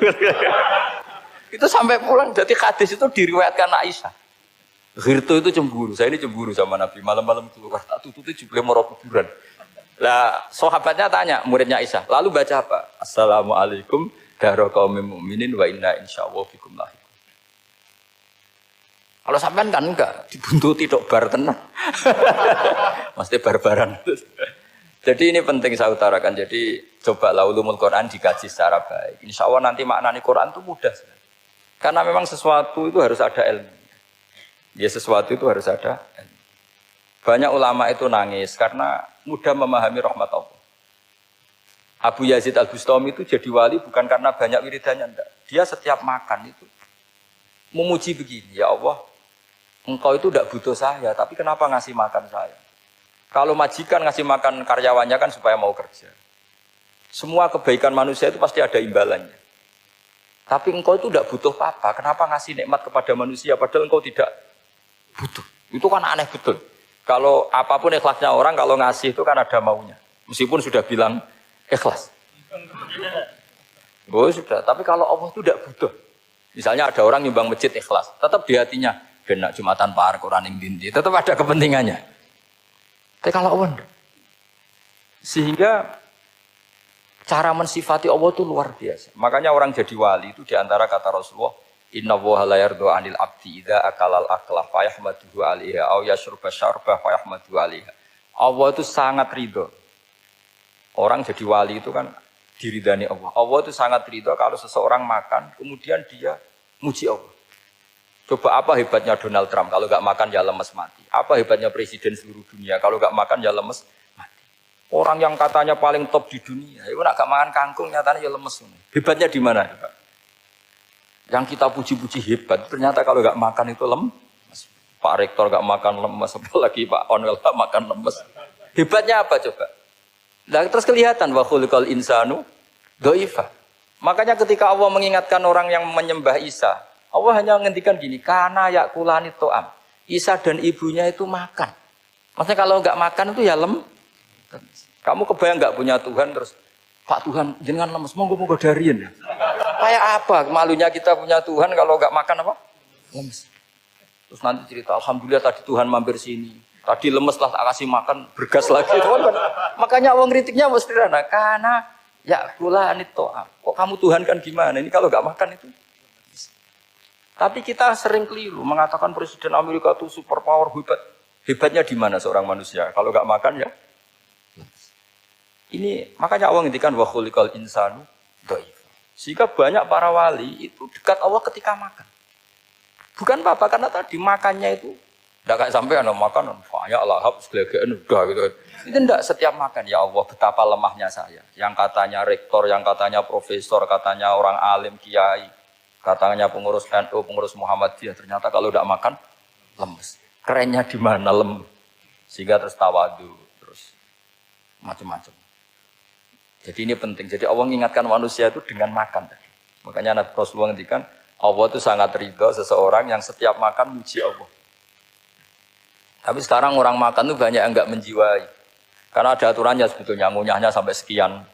Itu sampai pulang, jadi hadis itu diriwayatkan Aisyah. Ghirtu itu cemburu, saya ini cemburu sama Nabi. Malam-malam keluar, tak tututi juga mau kuburan. Lah, sahabatnya tanya, muridnya Aisyah, lalu baca apa? Assalamualaikum daraqaumil mukminin wa inna insyaallah bikum lahikun. Kalau sampean kan enggak, dibuntuti tok bar tenan. Mesti barbaran. Jadi ini penting saya utarakan. Jadi coba ulumul Quran dikaji secara baik. Insya Allah nanti maknani Quran itu mudah. Karena memang sesuatu itu harus ada ilmu. Ya sesuatu itu harus ada ilmu. Banyak ulama itu nangis karena mudah memahami rahmat Allah. Abu Yazid Al-Bustami itu jadi wali bukan karena banyak wiridannya, enggak. Dia setiap makan itu memuji begini, ya Allah, engkau itu tidak butuh saya, tapi kenapa ngasih makan saya? Kalau majikan ngasih makan karyawannya kan supaya mau kerja. Semua kebaikan manusia itu pasti ada imbalannya. Tapi engkau itu tidak butuh apa-apa, kenapa ngasih nikmat kepada manusia padahal engkau tidak butuh? Itu kan aneh betul. Kalau apapun ikhlasnya orang, kalau ngasih itu kan ada maunya. Meskipun sudah bilang ikhlas. Oh sudah, tapi kalau Allah itu tidak butuh. Misalnya ada orang nyumbang masjid ikhlas, tetap di hatinya, benak Jumatan Par, Quran yang dindi, tetap ada kepentingannya. Tapi kalau Allah, sehingga cara mensifati Allah itu luar biasa. Makanya orang jadi wali itu diantara kata Rasulullah, Inna woha la yardu anil abdi idha akalal akla fayahmaduhu alaiha au yashruba syarbah fayahmaduhu alaiha. Allah itu sangat ridho. Orang jadi wali itu kan diridani Allah. Allah itu sangat ridho kalau seseorang makan, kemudian dia muji Allah. Coba apa hebatnya Donald Trump, kalau nggak makan ya lemes mati. Apa hebatnya presiden seluruh dunia, kalau nggak makan ya lemes mati. Orang yang katanya paling top di dunia, itu nggak makan kangkung, nyatanya ya lemes. Hebatnya di mana? Yang kita puji-puji hebat, ternyata kalau nggak makan itu lemes. Pak Rektor nggak makan lemes, apalagi Pak Onwel nggak makan lemes. Hebatnya apa coba? Nah, terus kelihatan wa khuliqal insanu dhaifah. Makanya ketika Allah mengingatkan orang yang menyembah Isa, Allah hanya menghentikan gini, kana yakulani to'am. Isa dan ibunya itu makan. Maksudnya kalau nggak makan itu ya lemes. Kamu kebayang nggak punya Tuhan terus, Pak Tuhan jangan lemes, monggo dariin ya. Kayak apa malunya kita punya Tuhan kalau nggak makan apa? Lemes. Terus nanti cerita, alhamdulillah tadi Tuhan mampir sini. Tadi lemes lah tak kasih makan, bergas lagi. Makanya Allah kritiknya mesti sederhana. Karena ya kula anitoa. Kok kamu Tuhan kan gimana? Ini kalau nggak makan itu. Tapi kita sering keliru mengatakan Presiden Amerika itu superpower hebat. Hebatnya di mana seorang manusia? Kalau nggak makan ya. Ini makanya Allah ngintikan wa khuliqal insanu dhaif. Sehingga banyak para wali itu dekat Allah ketika makan. Bukan apa-apa, karena tadi makannya itu tidak kayak sampai ada makanan, banyak lahap, segala-galanya udah gitu. Itu tidak setiap makan, ya Allah betapa lemahnya saya. Yang katanya rektor, yang katanya profesor, katanya orang alim, kiai, katanya pengurus NU, pengurus Muhammadiyah, ternyata kalau tidak makan, lemes. Kerennya di mana lemes? Sehingga terus tawadu, terus macam-macam. Jadi ini penting. Jadi Allah mengingatkan manusia itu dengan makan. Makanya Nabi Rasulullah ngendikan Allah itu sangat ridho seseorang yang setiap makan muji Allah. Tapi sekarang orang makan tuh banyak yang enggak menjiwai. Karena ada aturannya sebetulnya, ngunyahnya sampai sekian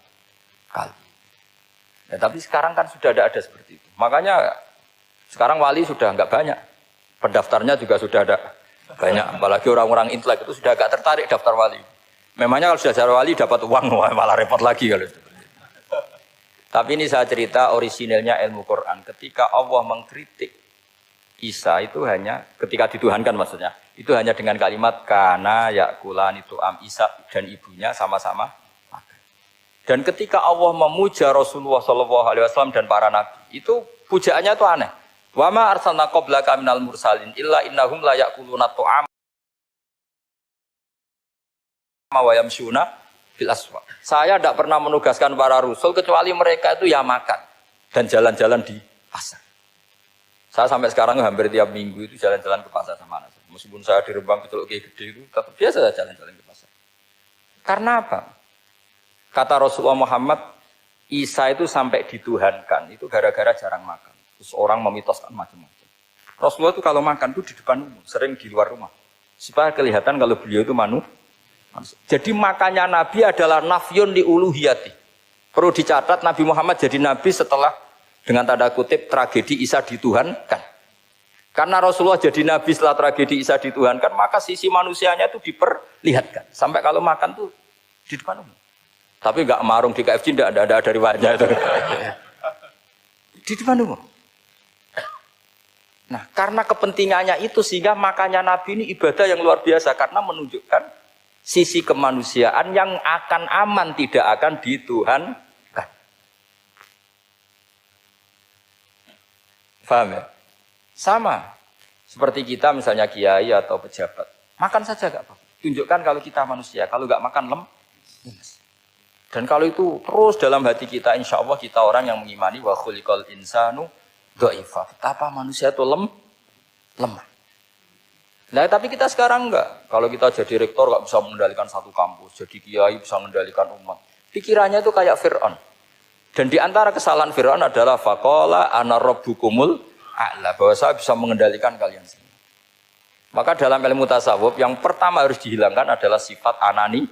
kali. Ya, tapi sekarang kan sudah ada seperti itu. Makanya sekarang wali sudah enggak banyak. Pendaftarnya juga sudah ada banyak. Apalagi orang-orang intelek itu sudah agak tertarik daftar wali. Memangnya kalau sudah jadi wali dapat uang, malah repot lagi kalau itu. Tapi ini saya cerita orisinilnya ilmu Quran. Ketika Allah mengkritik Isa itu hanya, ketika dituhankan maksudnya, itu hanya dengan kalimat kana yakulan itu Isa dan ibunya sama-sama makan. Dan ketika Allah memuja Rasulullah SAW dan para nabi, itu pujaannya itu aneh. Wa ma arsalna qablaka minal mursalin illa innahum la yakuluna tu'am wa yamshuna fil aswaq. Saya tidak pernah menugaskan para rasul kecuali mereka itu ya makan dan jalan-jalan di pasar. Saya sampai sekarang hampir tiap minggu itu jalan-jalan ke pasar sama anak. Meskipun saya di Rembang Betul Gede itu tetap biasa jalan-jalan ke pasar. Karena apa? Kata Rasulullah Muhammad, Isa itu sampai dituhankan itu gara-gara jarang makan. Terus orang memitoskan macam-macam. Rasulullah itu kalau makan itu di depan umum, sering di luar rumah. Supaya kelihatan kalau beliau itu manusia. Jadi makannya Nabi adalah nafyun li uluhiyati. Perlu dicatat Nabi Muhammad jadi Nabi setelah dengan tanda kutip tragedi Isa dituhankan. Karena Rasulullah jadi Nabi setelah tragedi Isa dituhankan, maka sisi manusianya itu diperlihatkan. Sampai kalau makan tuh di depan umum. Tapi enggak marung di KFC, enggak ada riwayatnya itu. Di depan umum. Nah, karena kepentingannya itu sehingga makannya Nabi ini ibadah yang luar biasa karena menunjukkan sisi kemanusiaan yang akan aman, tidak akan dituhankan. Paham ya? Sama. Seperti kita misalnya kiai atau pejabat. Makan saja enggak apa-apa. Tunjukkan kalau kita manusia. Kalau enggak makan lemes. Dan kalau itu terus dalam hati kita, insya Allah kita orang yang mengimani wa khuliqal insanu dha'ifa. Betapa manusia itu lemah. Nah, tapi kita sekarang enggak. Kalau kita jadi rektor enggak bisa mengendalikan satu kampus, jadi kiai bisa mengendalikan umat. Pikirannya itu kayak Fir'aun. Dan di antara kesalahan Fir'aun adalah faqala ana rabbukumul a'la, bahwa saya bisa mengendalikan kalian semua. Maka dalam ilmu tasawuf yang pertama harus dihilangkan adalah sifat anania.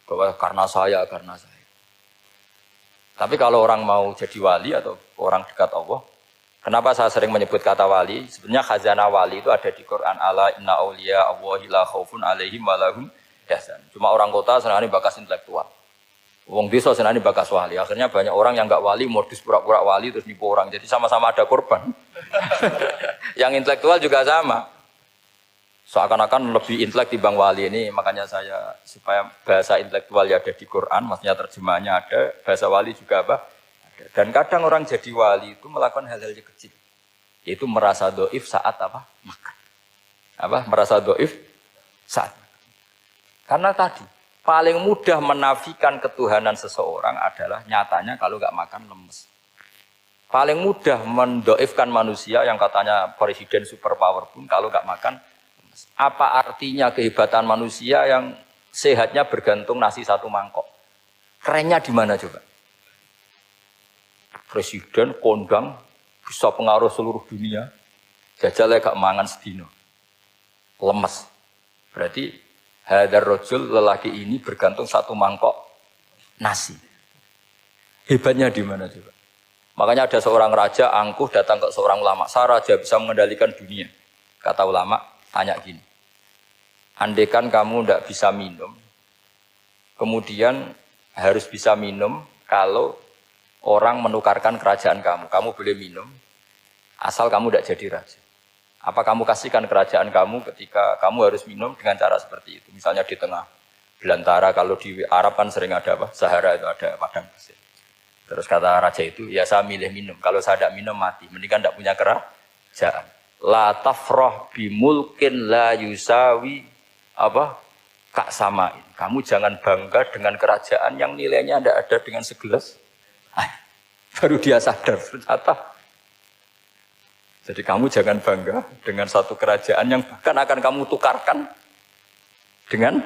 Bahwa karena saya. Tapi kalau orang mau jadi wali atau orang dekat Allah, kenapa saya sering menyebut kata wali? Sebenarnya khazanah wali itu ada di Quran. Ala inna awliya Allahi la khaufun alaihim wa lahum yahzanun. Cuma orang kota senangnya bakas intelektual. Wong desa senangnya bakas wali. Akhirnya banyak orang yang enggak wali modus pura-pura wali terus nipu orang. Jadi sama-sama ada korban. Yang intelektual juga sama. Seakan-akan lebih intelek dibanding wali ini. Makanya saya supaya bahasa intelektual ya ada di Quran, maksudnya terjemahannya ada, bahasa wali juga apa? Dan kadang orang jadi wali itu melakukan hal-hal yang kecil. Yaitu merasa doif saat apa? Makan. Merasa doif saat makan. Karena tadi, paling mudah menafikan ketuhanan seseorang adalah nyatanya kalau nggak makan lemes. Paling mudah mendoifkan manusia yang katanya presiden superpower pun kalau nggak makan lemes. Apa artinya kehebatan manusia yang sehatnya bergantung nasi satu mangkok? Kerennya di mana coba? Presiden kondang bisa pengaruh seluruh dunia, jajalnya gak mangan sedino, lemes. Berarti hadar rojul lelaki ini bergantung satu mangkok nasi. Hebatnya di mana coba? Makanya ada seorang raja angkuh datang ke seorang ulama. Saya raja bisa mengendalikan dunia. Kata ulama, tanya gini. Andaikan kamu tidak bisa minum, kemudian harus bisa minum kalau orang menukarkan kerajaan kamu. Kamu boleh minum, asal kamu tidak jadi raja. Apa kamu kasihkan kerajaan kamu ketika kamu harus minum dengan cara seperti itu? Misalnya di tengah belantara, kalau di Arab kan sering ada apa? Sahara itu ada padang pasir. Terus kata raja itu, ya saya milih minum. Kalau saya tidak minum mati. Mendingan tidak punya kerajaan. La tafrah bimulkin la yusawi kak samain. Kamu jangan bangga dengan kerajaan yang nilainya tidak ada dengan segelas. Baru dia sadar ternyata. Jadi kamu jangan bangga dengan satu kerajaan yang bahkan akan kamu tukarkan dengan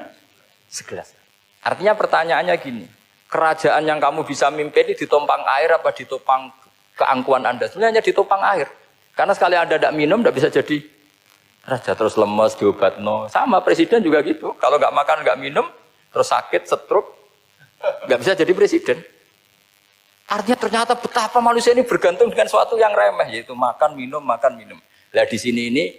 segelas. Artinya pertanyaannya gini, kerajaan yang kamu bisa mimpin ini ditompang air apa ditopang keangkuhan Anda? Sebenarnya ditopang air. Karena sekali Anda tidak minum, tidak bisa jadi Raja terus lemes diobatno. Sama presiden juga gitu. Kalau nggak makan nggak minum terus sakit stroke nggak bisa jadi presiden. Artinya ternyata betapa manusia ini bergantung dengan suatu yang remeh yaitu makan minum makan minum. Lah di sini ini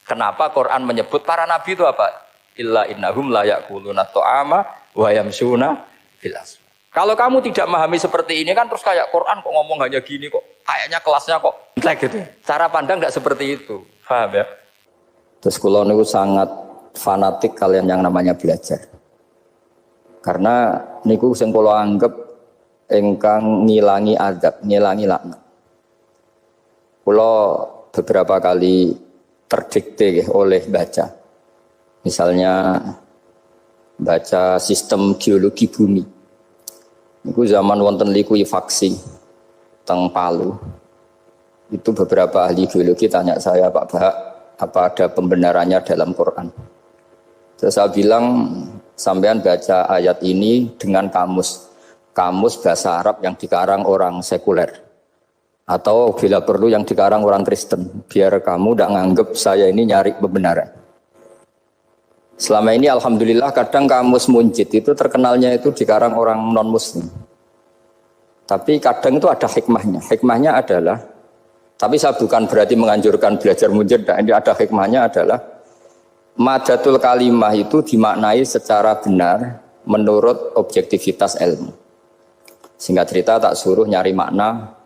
kenapa Quran menyebut para nabi itu apa? Illa innahum la yaquluna ta'ama wa yamsuna fil aswaq. Kalau kamu tidak memahami seperti ini kan terus kayak Quran kok ngomong hanya gini kok. Kayaknya kelasnya kok gitu. Cara pandang tidak seperti itu. Paham ya? Terus kula niku sangat fanatik kalian yang namanya belajar. Karena niku sing kula anggap engkang ngilangi adab, ngilangi laknat. Kula beberapa kali terdikte oleh baca. Misalnya baca sistem geologi bumi. Niku zaman wonten likuifaksi teng Palu. Itu beberapa ahli geologi tanya saya, Pak Bahak, apa ada pembenarannya dalam Quran? Terus saya bilang, sampean baca ayat ini dengan kamus bahasa Arab yang dikarang orang sekuler. Atau bila perlu yang dikarang orang Kristen. Biar kamu tidak nganggep saya ini nyari pembenaran. Selama ini alhamdulillah kadang kamus Munjid itu terkenalnya itu dikarang orang non-muslim. Tapi kadang itu ada hikmahnya. Hikmahnya adalah, tapi saya bukan berarti menganjurkan belajar Munjid. Ini ada hikmahnya adalah madatul kalimah itu dimaknai secara benar menurut objektivitas ilmu. Singkat cerita tak suruh nyari makna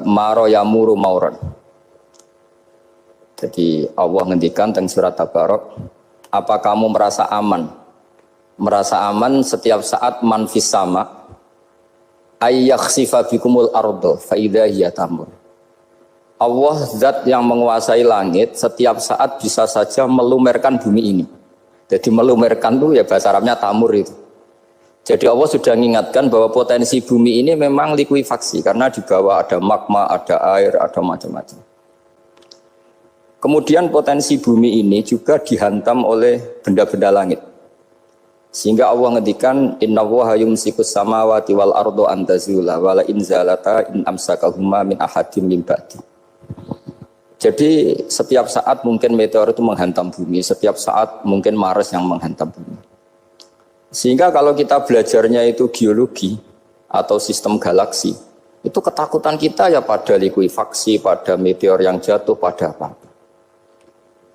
maro yamuru mauron. Jadi Allah ngendikan teng surat Tabarok, apa kamu merasa aman? Merasa aman setiap saat man fis sama ayyakhsifa bikumul ardo fa idza hiya tamur. Allah zat yang menguasai langit setiap saat bisa saja melumerkan bumi ini. Jadi melumerkan itu ya bahasa Arabnya tamur itu. Jadi Allah sudah mengingatkan bahwa potensi bumi ini memang likuifaksi karena di bawah ada magma, ada air, ada macam-macam. Kemudian potensi bumi ini juga dihantam oleh benda-benda langit. Sehingga Allah ngendikan innallaha yumsikus samawati wal ardo an tazula wala in zalata in amsakahuma min ahadim min ba'di. Jadi setiap saat mungkin meteor itu menghantam bumi, setiap saat mungkin Mars yang menghantam bumi. Sehingga kalau kita belajarnya itu geologi atau sistem galaksi, itu ketakutan kita ya pada likuifaksi, pada meteor yang jatuh, pada apa.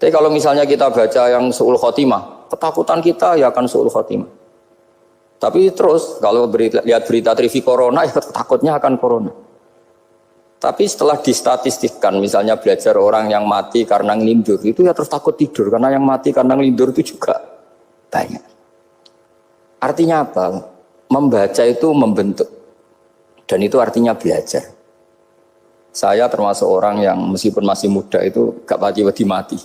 Tapi kalau misalnya kita baca yang su'ul khotimah, ketakutan kita ya akan su'ul khotimah. Tapi terus kalau lihat berita TV corona, ya takutnya akan corona. Tapi setelah distatistikkan, misalnya belajar orang yang mati karena ngelindur, itu ya terus takut tidur, karena yang mati karena ngelindur itu juga banyak. Artinya apa? Membaca itu membentuk. Dan itu artinya belajar. Saya termasuk orang yang meskipun masih muda itu gak pati-pati mati.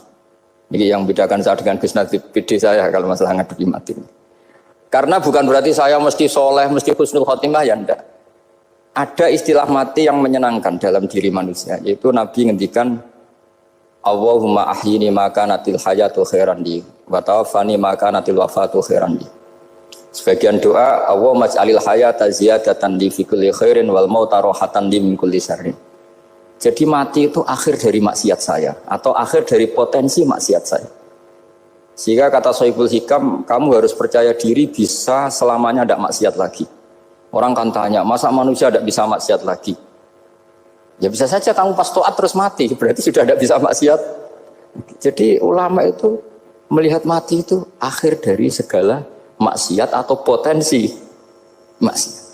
Ini yang membedakan saya dengan Gus Nadir PD saya kalau masalah ngadepi mati. Karena bukan berarti saya mesti soleh, mesti husnul khotimah, ya enggak. Ada istilah mati yang menyenangkan dalam diri manusia, yaitu Nabi ngendikan Allahumma ahyini maka natil hayatu khairan li wa tawaffani maka natil wafatu khairan li. Sebagian doa Allah maj'alil hayata ziyadatan li fi kulli khairin wal mauta rohatan li min kulli syarrin. Jadi mati itu akhir dari maksiat saya atau akhir dari potensi maksiat saya. Sehingga kata Sohibul Hikam, kamu harus percaya diri bisa selamanya tidak maksiat lagi. Orang kan tanya, masa manusia tidak bisa maksiat lagi? Ya bisa saja kamu pas taat terus mati, berarti sudah tidak bisa maksiat. Jadi ulama itu melihat mati itu akhir dari segala maksiat atau potensi maksiat.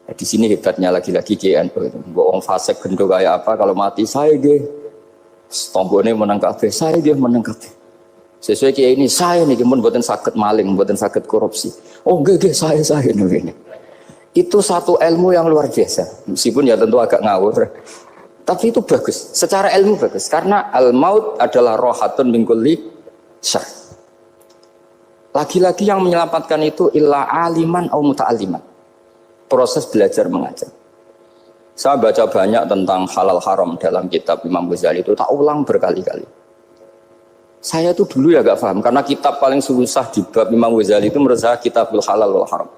Nah, di sini hebatnya lagi-lagi GNU itu. Bohong fasik gendong kayak apa kalau mati saya ge. Tombone menang kabeh, saya ge menang kabeh. Sesuai kayak ini saya nih mun mboten saged maling, mboten saged korupsi. Oh nggih saya ini. Itu satu ilmu yang luar biasa. Meskipun ya tentu agak ngawur. Tapi itu bagus, secara ilmu bagus karena al-maut adalah rohatun min kulli syarr. Lagi-lagi yang menyelamatkan itu illa aliman au muta'alliman. Proses belajar mengajar. Saya baca banyak tentang halal haram dalam kitab Imam Ghazali itu tak ulang berkali-kali. Saya itu dulu ya gak paham karena kitab paling susah di bab Imam Ghazali itu menurut saya kitabul halal wal haram.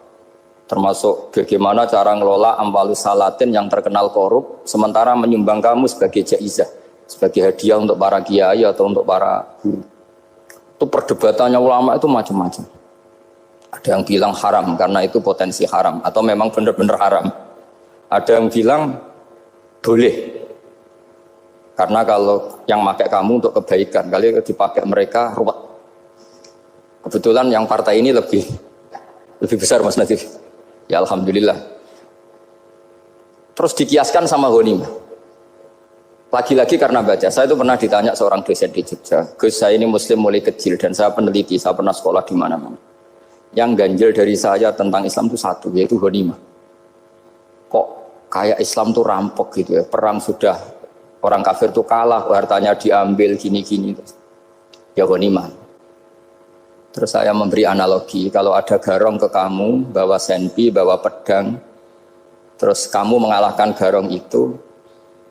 Termasuk bagaimana cara ngelola amwalus salatin yang terkenal korup sementara menyumbang kamu sebagai jaizah. sebagai hadiah untuk para kiai atau untuk para guru. Itu perdebatannya ulama itu macam-macam. Ada yang bilang haram karena itu potensi haram atau memang benar-benar haram. Ada yang bilang boleh. Karena kalau yang pakai kamu untuk kebaikan, kali dipakai mereka ruwet. Kebetulan yang partai ini lebih besar Mas Nadif. Ya alhamdulillah. Terus dikiaskan sama ghanimah. Lagi-lagi karena baca, saya itu pernah ditanya seorang dosen di Jogja. Gus, saya ini muslim mulai kecil dan saya peneliti, saya pernah sekolah di mana-mana. Yang ganjil dari saya tentang Islam itu satu, yaitu ghanimah. Kok kayak Islam tuh rampok gitu ya, perang sudah orang kafir tuh kalah, hartanya diambil gini-gini. Ya ghanimah. Terus saya memberi analogi, kalau ada garong ke kamu, bawa senpi, bawa pedang, terus kamu mengalahkan garong itu,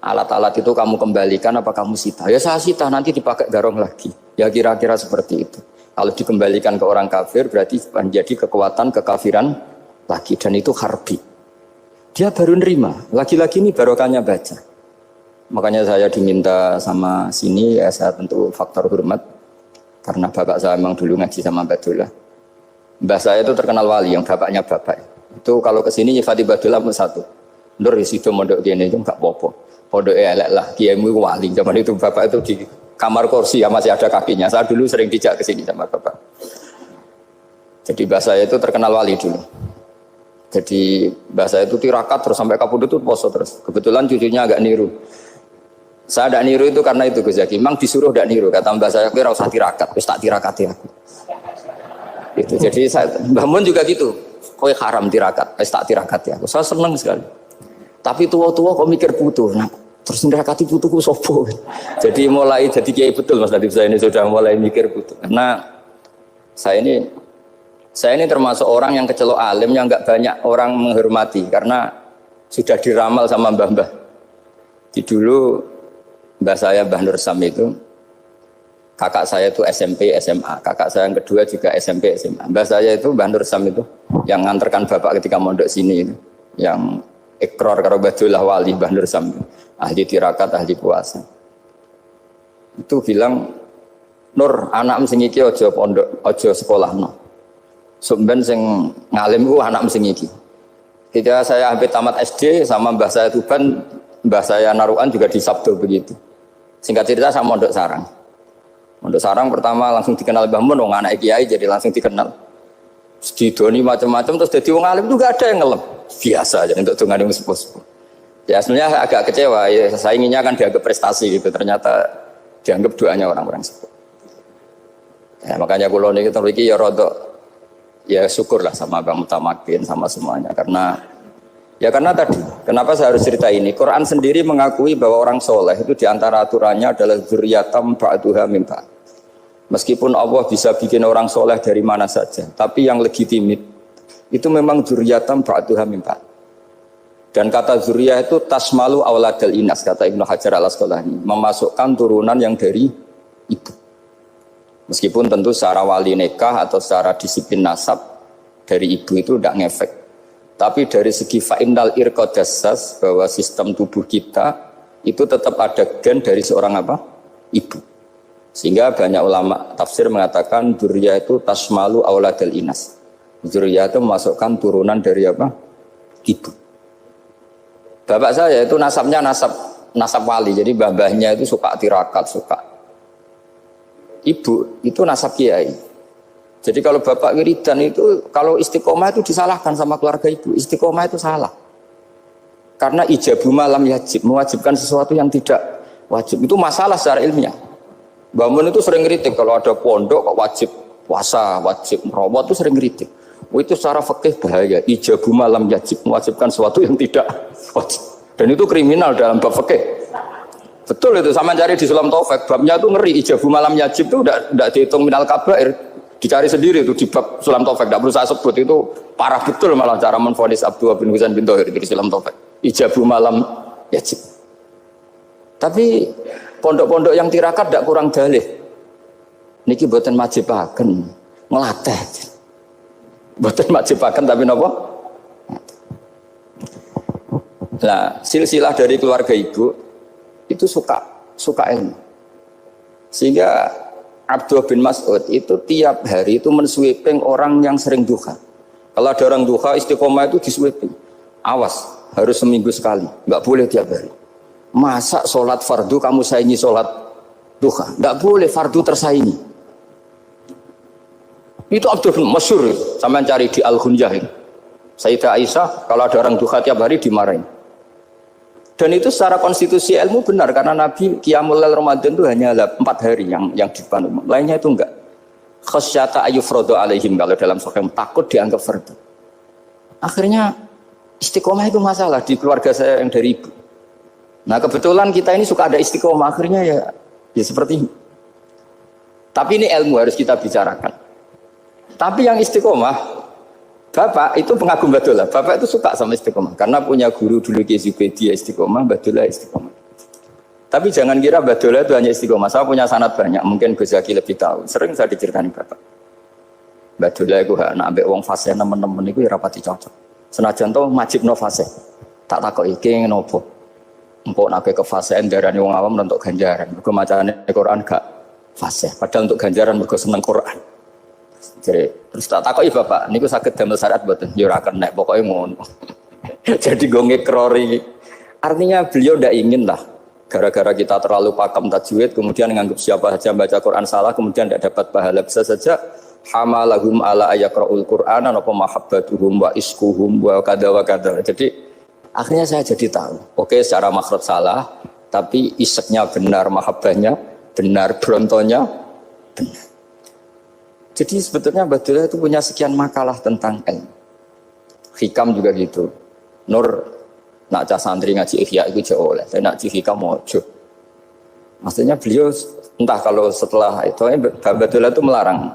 alat-alat itu kamu kembalikan apa kamu sita? Ya saya sita, nanti dipakai garong lagi. Ya kira-kira seperti itu. Kalau dikembalikan ke orang kafir berarti menjadi kekuatan kekafiran lagi. Dan itu harbi. Dia baru nerima. Lagi-lagi ini barokahnya baca. Makanya saya diminta sama sini, ya saya tentu faktor hormat. Karena bapak saya memang dulu ngaji sama Badullah. Mbah saya itu terkenal wali, yang bapaknya bapak. Itu kalau kesini nyifati Badullah pun satu. Nur isido mondok gini itu enggak apa-apa. Pondok elek lah, kiaimu wali. Zaman itu bapak itu di kamar kursi ya masih ada kakinya. Saya dulu sering dijak ke sini sama bapak. Jadi mbah saya itu terkenal wali dulu. Jadi mbah saya itu tirakat terus sampai kapundhut itu poso terus. Kebetulan cucunya agak niru. Saya tidak niru itu karena itu Gus Zaki. Memang disuruh tidak niru. Kata mbah saya, kira usah tirakat, wis tak tirakati aku. Itu. Jadi saya, Mbah Mun juga gitu. Kowe haram tirakat, wis tak tirakati aku. Saya senang sekali. Tapi tua-tua kok mikir putu. Nah, terus nirakati putuku sopo. Jadi mulai jadi kiai betul Mas Nadif, saya ini sudah mulai mikir putu. Karena saya ini termasuk orang yang kecelok alim yang enggak banyak orang menghormati karena sudah diramal sama mbah-mbah. Di dulu mbah saya Mbah Nur Sam itu, kakak saya itu SMP, SMA, kakak saya yang kedua juga SMP, SMA. Mbah saya itu Mbah Nur Sam itu yang nganterkan bapak ketika mondok sini itu, yang ikrar karo Badullah wali Mbah Nur Sam, ahli tirakat, ahli puasa. Itu bilang, Nur, anak sing iki aja pondok, aja sekolahno. Sumben sing ngalim ku anak sing iki. Ketika saya hampir tamat SD sama mbah saya Tuban, mbah saya Narukan juga di Sabdo begitu. Singkat cerita saya mondok sarang. Mondok sarang pertama langsung dikenal Mbah Mun, wong anak kiai jadi langsung dikenal. Didoni macam-macam terus jadi wong alim juga ada yang ngelem. Biasa aja untuk dongane sepuh-sepuh. Ya sebenarnya saya agak kecewa ya, saya inginnya kan dianggap prestasi gitu, ternyata dianggap doanya orang-orang sepuh. Ya, makanya kula niki iki ya rodok ya syukurlah sama Bang Mutamakin sama semuanya karena tadi, kenapa saya harus cerita ini? Quran sendiri mengakui bahwa orang soleh itu diantara aturannya adalah dzurriyyatam ba'duha min ba'd. Meskipun Allah bisa bikin orang soleh dari mana saja, tapi yang legitimit itu memang dzurriyyatam ba'duha min ba'd. Dan kata dzurriyyah itu tasmalu auladal inas, kata Ibnu Hajar al-Asqalani, memasukkan turunan yang dari ibu. Meskipun tentu secara wali nikah atau secara disiplin nasab dari ibu itu tidak ngefek. Tapi dari segi fa'innal irqadassas, bahwa sistem tubuh kita itu tetap ada gen dari seorang apa? Ibu. Sehingga banyak ulama tafsir mengatakan dzurriyyah itu tasmalu auladal inas. Dzurriyyah itu memasukkan turunan dari apa? Ibu. Bapak saya itu nasabnya nasab wali, jadi babahnya itu suka tirakat, suka. Ibu itu nasab kiai. Jadi kalau bapak wiridan itu, kalau istiqomah itu disalahkan sama keluarga ibu. Istiqomah itu salah. Karena ijabu malam yajib, mewajibkan sesuatu yang tidak wajib. Itu masalah secara ilmiah. Mbah Mun itu sering kritik kalau ada pondok kok wajib puasa, wajib merawat itu sering kritik. Itu secara fikih bahaya. Ijabu malam yajib, mewajibkan sesuatu yang tidak wajib. Dan itu kriminal dalam bab fikih. Betul itu, sama cari di Sulam Taufik, babnya itu ngeri. Ijabu malam yajib itu tidak dihitung minal kabair. Dicari sendiri itu di bab Sulam Taufik, tidak perlu saya sebut, itu parah betul malah cara menvonis Abdullah bin Husain bin Thohir di Sulam Taufik. Ijabu malam yajib. Tapi pondok-pondok yang tirakat tidak kurang dalih. Niki boten majibaken, ngelatih. Boten majibaken tapi napa? Nah, silsilah dari keluarga ibu itu suka suka ilmu. Sehingga Abdullah bin Mas'ud itu tiap hari itu mensweeping orang yang sering duha. Kalau ada orang duha istiqomah itu disweeping. Awas, harus seminggu sekali, nggak boleh tiap hari. Masa sholat fardu kamu saingi sholat duha? Nggak boleh, fardu tersaingi. Itu Abdullah bin Masyhur, sampean cari di Al-Hunjah. Sayyidah Aisyah kalau ada orang duha tiap hari dimarahin. Dan itu secara konstitusi ilmu benar karena Nabi Qiyamul Lail Ramadan itu hanya 4 hari yang dipandu. Lainnya itu enggak. Khasyata ayyufradu alaihim kalau dalam sahih takut dianggap fardu. Akhirnya istiqomah itu masalah di keluarga saya yang dari ibu. Nah, kebetulan kita ini suka ada istiqomah akhirnya ya seperti ini. Tapi ini ilmu harus kita bicarakan. Tapi yang istiqomah Bapak itu pengagum Badullah. Bapak itu suka sama istiqomah karena punya guru dulu Ki Zubedi istiqomah, Badullah istiqomah. Tapi jangan kira Badullah itu hanya istiqomah. Saya punya sanad banyak, mungkin Gus Zaki lebih tahu. Sering saya diceritakan Bapak. Badullah itu nak ambek wong fase nemen-nemen itu ya rapati cocok. Senajan to majibno fase. Tak takoki iki ngopo. Empuk nak ke fase ndarani wong awam untuk ganjaran. Mergo macane Quran gak fase. Padahal untuk ganjaran mergo seneng Quran. Jadi, terus tak takoki Bapak, niku saged damel syariat mboten? Ya ora kena, pokoke ngono. Jadi go ngekrori. Artinya beliau ndak ingin lah gara-gara kita terlalu pakam tajwid kemudian menganggap siapa saja baca Quran salah kemudian tidak dapat pahala. Bisa saja hamalahum ala ayaqraul Qur'ana napa mahabbatuhum wa iskuhum wa kada wa kada. Jadi akhirnya saya jadi tahu. Oke, secara makhraj salah, tapi iseknya benar, mahabbahnya benar, brontonya benar. Jadi sebetulnya Badullah itu punya sekian makalah tentang ilmu. Hikam juga gitu. Nur nak cah santri ngaji Ihya itu jauh oleh. Tapi nak ngaji Hikam mojo. Maksudnya beliau entah kalau setelah itu Badullah itu melarang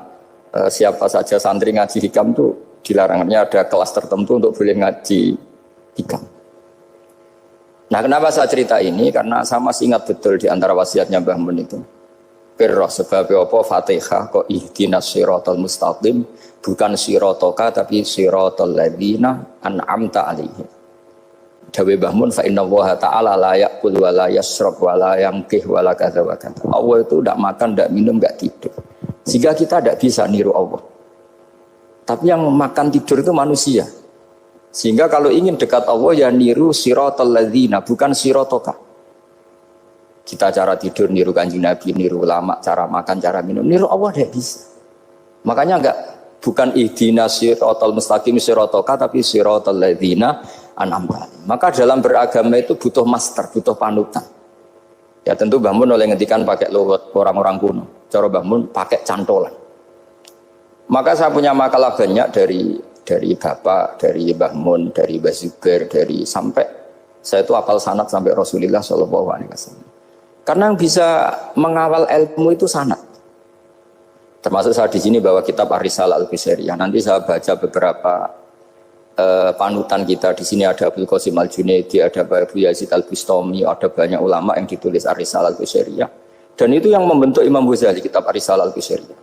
siapa saja santri ngaji Hikam itu dilarangnya ada kelas tertentu untuk boleh ngaji Hikam. Nah, kenapa saya cerita ini? Karena saya masih ingat betul di antara wasiatnya Mbah Mun itu. Pirroh sebab apa Fatihah kok ihdinas siratal mustaqim bukan siratoka tapi siratal ladzina an'amta alaihim. Dawe Mbah Mun fa inna Allaha ta'ala la ya'kul wa la yashrab wa la yamkih wa la kadza wa kadza. Allah itu tidak makan, tidak minum, tidak tidur. Sehingga kita tidak bisa niru Allah. Tapi yang makan tidur itu manusia. Sehingga kalau ingin dekat Allah ya niru siratal ladzina bukan siratoka. Kita cara tidur niru Kanjeng Nabi, niru ulama, cara makan, cara minum, niru Allah tidak bisa. Makanya bukan ihdinas siratal mustaqim siratoka tapi siratal ladzina an'amta. Maka dalam beragama itu butuh master, butuh panutan. Ya tentu Mbah Mun oleh ngendikan pakai luhut orang-orang kuno. Cara Mbah Mun pakai cantolan. Maka saya punya makalah banyak dari Bapak, dari Mbah Mun, dari Mbah Zubair, dari sampai saya itu hafal sanad sampai Rasulullah SAW. Karena yang bisa mengawal ilmu itu sanad. Termasuk saya di sini bawa kitab Ar-Risalah Al-Qusairiyah. Nanti saya baca beberapa panutan kita. Di sini ada Abdul Qasim Al-Junaidi, ada Abu Yazid Al-Bustami, ada banyak ulama yang ditulis Ar-Risalah Al-Qusairiyah. Dan itu yang membentuk Imam Ghazali, kitab Ar-Risalah Al-Qusairiyah.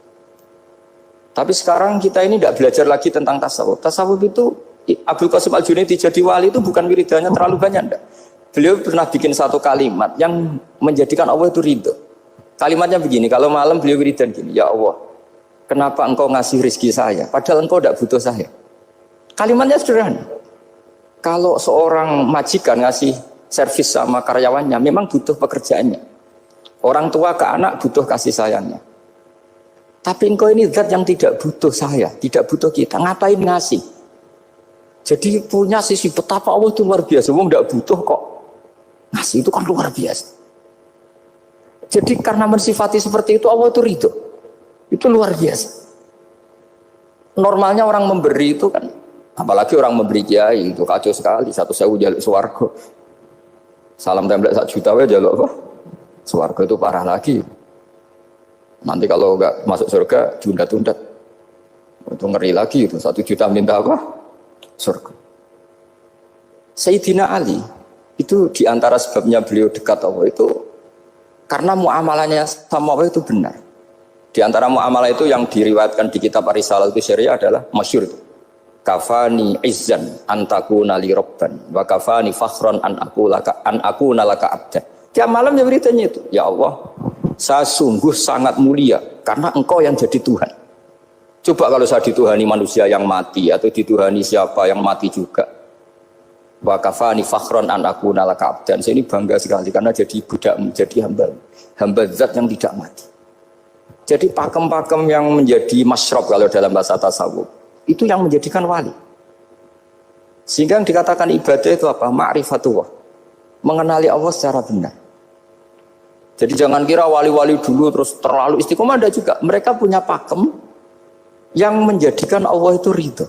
Tapi sekarang kita ini tidak belajar lagi tentang tasawuf. Tasawuf itu Abdul Qasim Al-Junaidi jadi wali itu bukan wiridannya terlalu banyak, enggak. Beliau pernah bikin satu kalimat yang menjadikan Allah itu ridho. Kalimatnya begini, kalau malam beliau wiridan gini, ya Allah, kenapa engkau ngasih rezeki saya, padahal engkau tidak butuh saya. Kalimatnya sederhana. Kalau seorang majikan ngasih servis sama karyawannya, memang butuh pekerjaannya. Orang tua ke anak butuh kasih sayangnya. Tapi engkau ini zat yang tidak butuh saya, tidak butuh kita, ngapain ngasih? Jadi punya sisi betapa Allah itu luar biasa, wong tidak butuh kok. Ngasih itu kan luar biasa. Jadi karena mensifati seperti itu Allah itu ridho. Itu luar biasa. Normalnya orang memberi itu kan, apalagi orang memberi kiai itu kacau sekali. 1.000 jaluk swarga. Salam template 1 juta wae jaluk apa? Swarga itu parah lagi. Nanti kalau enggak masuk surga diundat-undat. Itu ngeri lagi itu 1 juta minta apa? Surga. Sayyidina Ali itu diantara sebabnya beliau dekat Allah itu karena muamalahnya sama Allah itu benar. Di antara muamalah itu yang diriwayatkan di kitab Ar-Risalah Al-Qusairiyah adalah masyhur itu. Kafani izzan antakuna li rabban wa kafani fakhran an aku nalaka abdan. Tiap malam ya beritanya itu. Ya Allah, saya sungguh sangat mulia karena engkau yang jadi Tuhan. Coba kalau saya dituhani manusia yang mati atau dituhani siapa yang mati juga. Wa kafani fakhron an akuna laka abdan. Saya ini bangga sekali karena jadi budakmu, jadi hamba zat yang tidak mati. Jadi pakem-pakem yang menjadi masyrab kalau dalam bahasa tasawuf itu yang menjadikan wali. Sehingga yang dikatakan ibadah itu apa? Ma'rifatullah. Mengenali Allah secara benar. Jadi jangan kira wali-wali dulu terus terlalu istiqomah, ada juga. Mereka punya pakem yang menjadikan Allah itu ridho.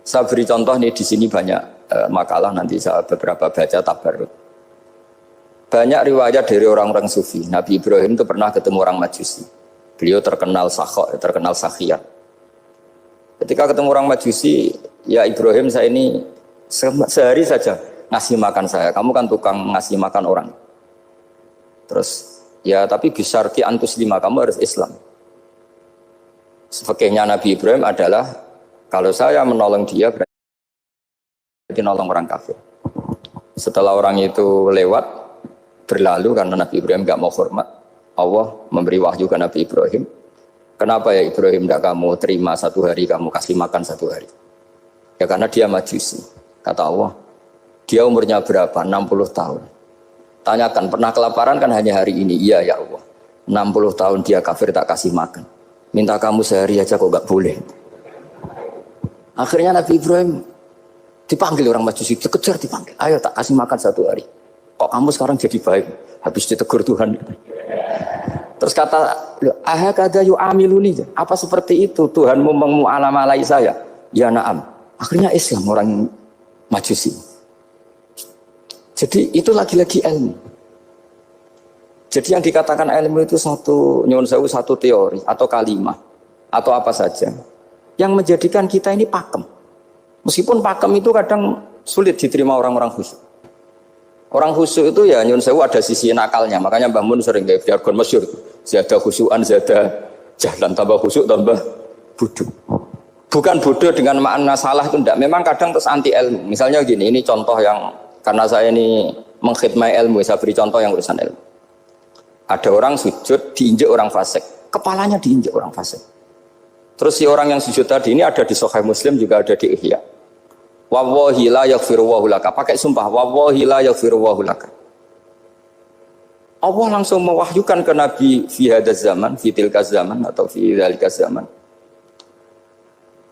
Saya beri contoh nih, di sini banyak makalah, nanti saya beberapa baca tabarruk. Banyak riwayat dari orang-orang sufi. Nabi Ibrahim itu pernah ketemu orang Majusi. Beliau terkenal sakhok, terkenal sakhiyat. Ketika ketemu orang Majusi, ya Ibrahim, saya ini sehari saja ngasih makan saya. Kamu kan tukang ngasih makan orang. Terus, ya tapi bisarti antus lima, kamu harus Islam. Fakihnya Nabi Ibrahim adalah kalau saya menolong dia berarti nolong orang kafir. Setelah orang itu lewat berlalu karena Nabi Ibrahim gak mau hormat, Allah memberi wahyu ke Nabi Ibrahim. Kenapa ya Ibrahim tidak kamu terima satu hari, kamu kasih makan satu hari? Ya karena dia Majusi. Kata Allah, dia umurnya berapa? 60 tahun. Tanyakan, pernah kelaparan kan hanya hari ini? Iya ya Allah. 60 tahun dia kafir tak kasih makan. Minta kamu sehari aja kok gak boleh. Akhirnya Nabi Ibrahim dipanggil orang Majusi, dikejar dipanggil. Ayo tak kasih makan satu hari. Kok kamu sekarang jadi baik? Habis ditegur Tuhan. Terus kata, ahakada yu'amiluni. Apa seperti itu Tuhanmu mengu'alamalai saya? Ya na'am. Akhirnya Islam orang Majusi. Jadi itu lagi-lagi ilmu. Jadi yang dikatakan ilmu itu satu teori atau kalimat atau apa saja yang menjadikan kita ini pakem. Meskipun pakem itu kadang sulit diterima orang-orang khusyuk. Orang khusyuk itu ya nyun sewu ada sisi nakalnya. Makanya Mbah Mun sering kayak jargon masyhur. Zada khusyuan, zada jahlan, tambah khusyuk tambah bodoh. Bukan bodoh dengan makna salah itu enggak. Memang kadang terus anti ilmu. Misalnya gini, ini contoh yang karena saya ini mengkhidmati ilmu, saya beri contoh yang urusan ilmu. Ada orang sujud diinjek orang fasik, kepalanya diinjek orang fasik. Terus si orang yang sujud tadi ini ada di Sahih Muslim, juga ada di Ihya. Wallahi la yaghfirullahu laka. Pakai sumpah, wallahi la yaghfirullahu laka. Allah langsung mewahyukan ke Nabi fi hadzal zaman, fi tilka zaman atau fi dzalika zaman.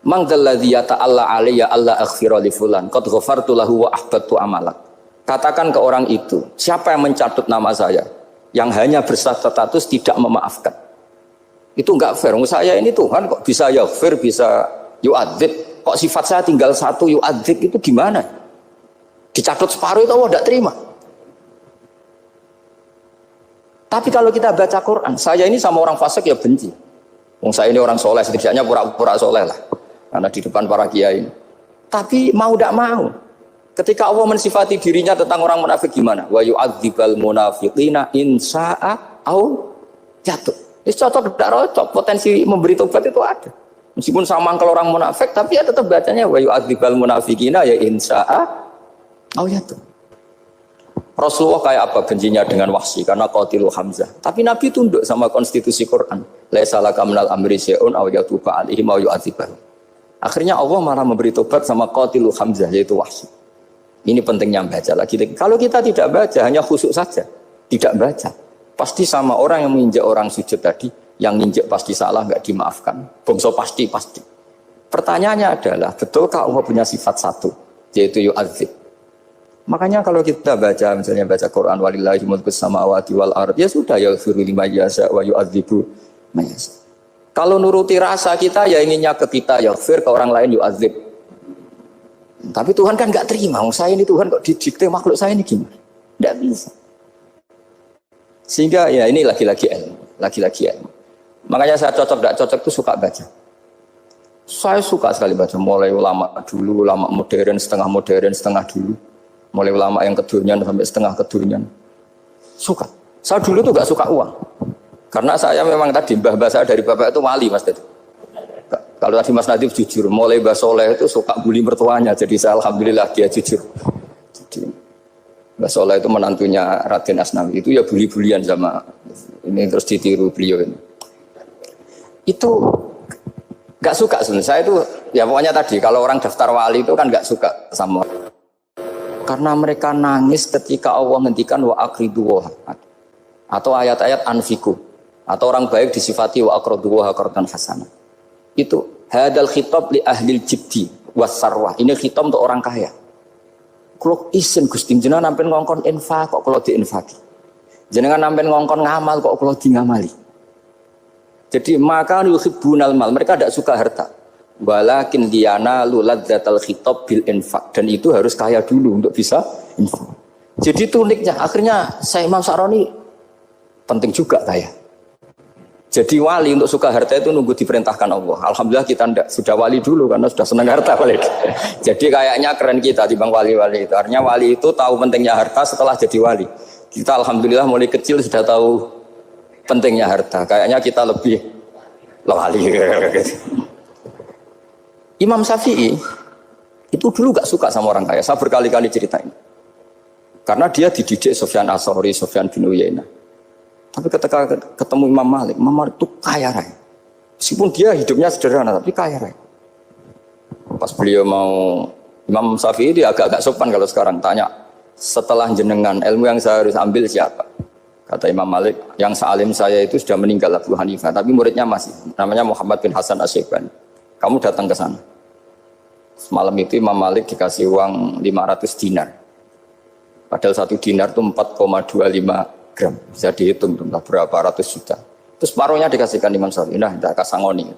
Man dzalladzi yata'alla alayya alla aghfira li fulan qad ghafartu lahu wa ahbattu amalak. Katakan ke orang itu, siapa yang mencatut nama saya yang hanya berstatus tidak memaafkan? Itu enggak fair. Saya ini Tuhan kok bisa yaghfir, bisa yu'adzib. Kok sifat saya tinggal satu, yu'adzib, itu gimana? Dicatut separuh itu Allah tidak terima. Tapi kalau kita baca Quran, saya ini sama orang fasik ya benci. Wong saya ini orang soleh, setidaknya pura-pura soleh lah. Karena di depan para kiai. Tapi mau tidak mau, ketika Allah mensifati dirinya tentang orang munafik gimana? Wa yu'adzibal munafiqina in sya'a au jatuh. Ini cocok tidak cocok, potensi memberi tobat itu ada. Meskipun sama kalau orang munafik, tapi ya tetap bacanya wa yu'adzibal munafiqina ya in sya'a au jatuh. Rasulullah kayak apa bencinya dengan Wahsy karena qatilu Hamzah. Tapi Nabi tunduk sama konstitusi Quran. Laisa laka minal amri syai'un aw yatuba alaihim aw yu'adzibahum. Akhirnya Allah malah memberi tobat sama qatilu Hamzah, yaitu Wahsy. Ini pentingnya baca lagi. Kalau kita tidak baca, hanya khusyuk saja, tidak baca, pasti sama orang yang menginjak orang sujud tadi, yang nginjak pasti salah, nggak dimaafkan. Bongso pasti. Pertanyaannya adalah, betulkah Allah punya sifat satu, yaitu yu'adzib? Makanya kalau kita baca, misalnya baca Quran, walillahi mulkus samawati wal ardh, ya sudah, yaghfiru liman yasha wa yu'adzibu man yasha. Kalau nuruti rasa kita, ya inginnya ke kita, yaghfir, ke orang lain yu'adzib. Tapi Tuhan kan nggak terima. Saya ini Tuhan kok didikte makhluk saya ini gimana? Nggak bisa. Sehingga ya ini lagi-lagi ilmu. Makanya saya cocok nggak cocok itu suka baca. Saya suka sekali baca. Mulai ulama dulu, ulama modern, setengah dulu. Mulai ulama yang kedurunyan sampai setengah kedurunyan. Suka. Saya dulu tuh nggak suka uang. Karena saya memang tadi mbah saya dari bapak itu wali mas tadi. Kalau tadi Mas Nadif jujur, mulai Mbah Soleh itu suka bully mertuanya, jadi saya alhamdulillah dia jujur. Jadi, Mbah Soleh itu menantunya Raden Asnawi. Itu ya bully-bulian sama ini terus ditiru beliau ini. Itu nggak suka sebenarnya. Saya itu ya pokoknya tadi kalau orang daftar wali itu kan nggak suka sama karena mereka nangis ketika Allah ngendikan wa aqridu atau ayat-ayat anfiku atau orang baik disifati wa aqridu wa qardan hasanah. Itu hadal khitab li ahlil jibdi was sarwah. Ini khitab untuk orang kaya. Kalau isin Gusti jenengan nampen ngongkon infak kok kalau diinfaki. Jenengan nampen ngongkon ngamal kok kalau di ngamali. Jadi maka yuhibbunal mal, mereka tidak suka harta. Walakin diana luladzatal khitab bil infak, dan itu harus kaya dulu untuk bisa infak. Jadi itu uniknya. Akhirnya saya Imam Sa'roni penting juga kaya. Jadi wali untuk suka harta itu nunggu diperintahkan Allah. Alhamdulillah kita tidak sudah wali dulu karena sudah senang harta wali. Jadi kayaknya keren kita dibanding wali-wali itu. Artinya wali itu tahu pentingnya harta setelah jadi wali. Kita alhamdulillah mulai kecil sudah tahu pentingnya harta. Kayaknya kita lebih wali. Imam Syafi'i itu dulu gak suka sama orang kaya. Saya berkali-kali ceritain. Karena dia dididik Sufyan As-Tsauri, Sufyan bin Uyainah. Tapi ketika ketemu Imam Malik itu kaya raya. Meskipun dia hidupnya sederhana, tapi kaya raya. Pas beliau mau, Imam Syafi'i dia agak-agak sopan kalau sekarang tanya, setelah jenengan ilmu yang saya harus ambil siapa? Kata Imam Malik, yang salim saya itu sudah meninggal Abu Hanifah, tapi muridnya masih, namanya Muhammad bin Hasan Asy-Syaibani. Kamu datang ke sana. Semalam itu Imam Malik dikasih uang 500 dinar. Padahal 1 dinar itu 4,25 gram. Bisa dihitung berapa ratus juta. Terus separuhnya dikasihkan Imam Syafi'i. Nah, tidak kasangoni.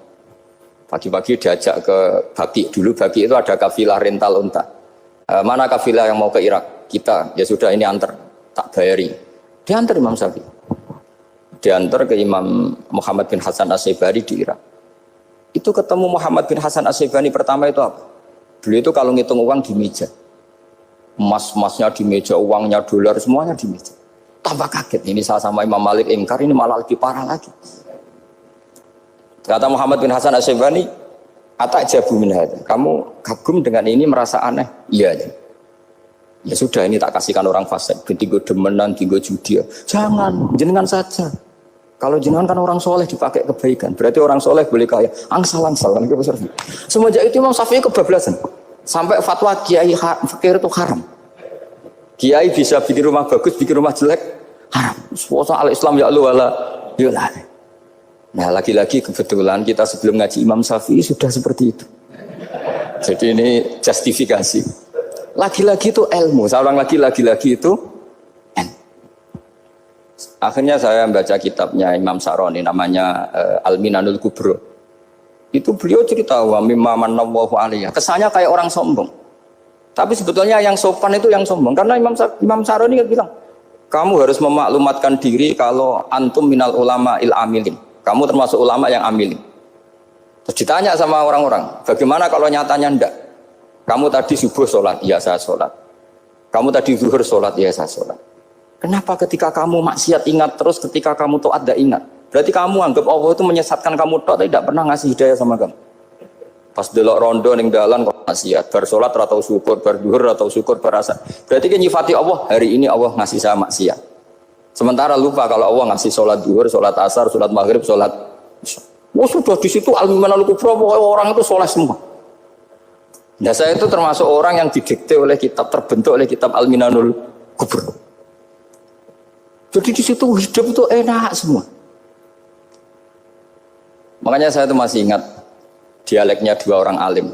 Pagi-pagi diajak ke Baki. Dulu Baki itu ada kafilah rental unta. Mana kafilah yang mau ke Irak? Kita. Ya sudah ini antar. Tak bayari. Diantar Imam Syafi'i. Diantar ke Imam Muhammad bin Hasan Asy-Syaibani di Irak. Itu ketemu Muhammad bin Hasan Asy-Syaibani pertama itu apa? Beliau itu kalau ngitung uang di meja. Emas-emasnya di meja, uangnya dolar semuanya di meja. Tambah kaget, ini saya sama Imam Malik ingkar, ini malah lebih parah lagi. Kata Muhammad bin Hasan Asy-Syaibani, "Atajabu min hadza." Kamu kagum dengan ini, merasa aneh? Iya. Ya sudah, ini tak kasihkan orang fasik, tinggo demenan, tinggo judi. Jangan, jenengan saja. Kalau jenengan kan orang soleh dipakai kebaikan, berarti orang soleh boleh kaya. Angsal-angsal kan besar. Semenjak itu Imam Syafi'i kebablasan. Sampai fatwa kiai fakir itu haram. Kiai bisa bikin rumah bagus, bikin rumah jelek, haram. Suasana al-Islam ya Allah wala yulah. Nah lagi-lagi kebetulan kita sebelum ngaji Imam Syafi'i sudah seperti itu. Jadi ini justifikasi. Lagi-lagi itu ilmu. Saya ulang lagi-lagi itu akhirnya saya membaca kitabnya Imam Sa'roni namanya Al-Minanul Kubro. Itu beliau cerita wa mimma manallahu alaihi. Kesannya kayak orang sombong. Tapi sebetulnya yang sopan itu yang sombong karena Imam Sa'roni bilang, kamu harus memaklumatkan diri kalau antum minal ulama il amilin. Kamu termasuk ulama yang amilin. Terus ditanya sama orang-orang, bagaimana kalau nyatanya enggak? Kamu tadi subuh sholat, iya saya sholat. Kamu tadi zuhur sholat, iya saya sholat. Kenapa ketika kamu maksiat ingat terus, ketika kamu taat tidak ingat? Berarti kamu anggap Allah itu menyesatkan kamu taat, tidak pernah ngasih hidayah sama kamu. Pas delok rondo ning dalan kok maksiat, bar salat atau syukur, bar zuhur atau syukur berasa. Berarti kan nyifati Allah, hari ini Allah ngasih saya maksiat. Sementara lupa kalau Allah ngasih salat zuhur, salat asar, salat maghrib, salat isya. Oh sudah di situ al-Minanul Kubra, orang itu soleh semua. Nah saya itu termasuk orang yang didikte oleh kitab, terbentuk oleh kitab Al-Minanul Kubra. Jadi di situ hidup itu enak semua. Makanya saya itu masih ingat dialeknya dua orang alim.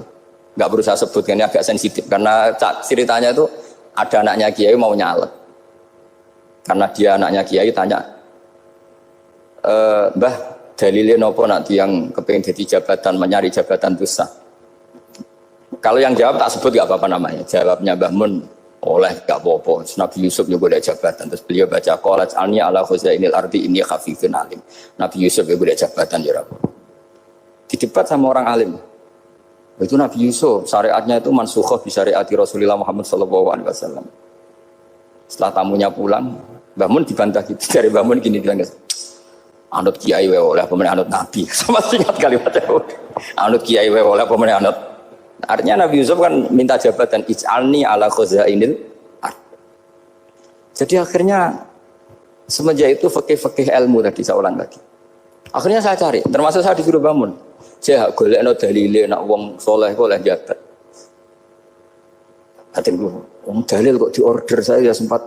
Enggak perlu saya sebutkan, ini agak sensitif karena ceritanya itu ada anaknya kiai mau nyalet. Karena dia anaknya kiai tanya, "Mbah, dalilnya nopo nanti yang kepingin jadi jabatan, mencari jabatan dosa?" Kalau yang jawab tak sebut enggak apa-apa namanya. Jawabnya Mbah Mun, oleh gak apa-apa. Nabi Yusuf juga ada jabatan. Terus beliau baca qalat alni ala khuzainil ardi inni khafifun alim. Nabi Yusuf juga ada jabatan ya Rabb. Didebat sama orang alim. Itu Nabi Yusuf syariatnya itu mansukhoh bi syariati Rasulullah Muhammad sallallahu alaihi wasallam. Setelah tamunya pulang, Mbah Mun dibantah gitu. Dari Mbah Mun gini bilang, "Anut kiai wae oleh pemenang anut nabi." Sama ingat kalimatnya. Anut kiai wae oleh pemenang anut. Artinya Nabi Yusuf kan minta jabatan ij'alni ala khuzainil ard. Jadi akhirnya semenjak itu fikih-fikih ilmu tadi saya ulang lagi. Akhirnya saya cari, termasuk saya disuruh bangun. Saya golekno dalile nak wong soleh kok oleh jabat. Hatiku, wong dalil kok diorder saya sempat.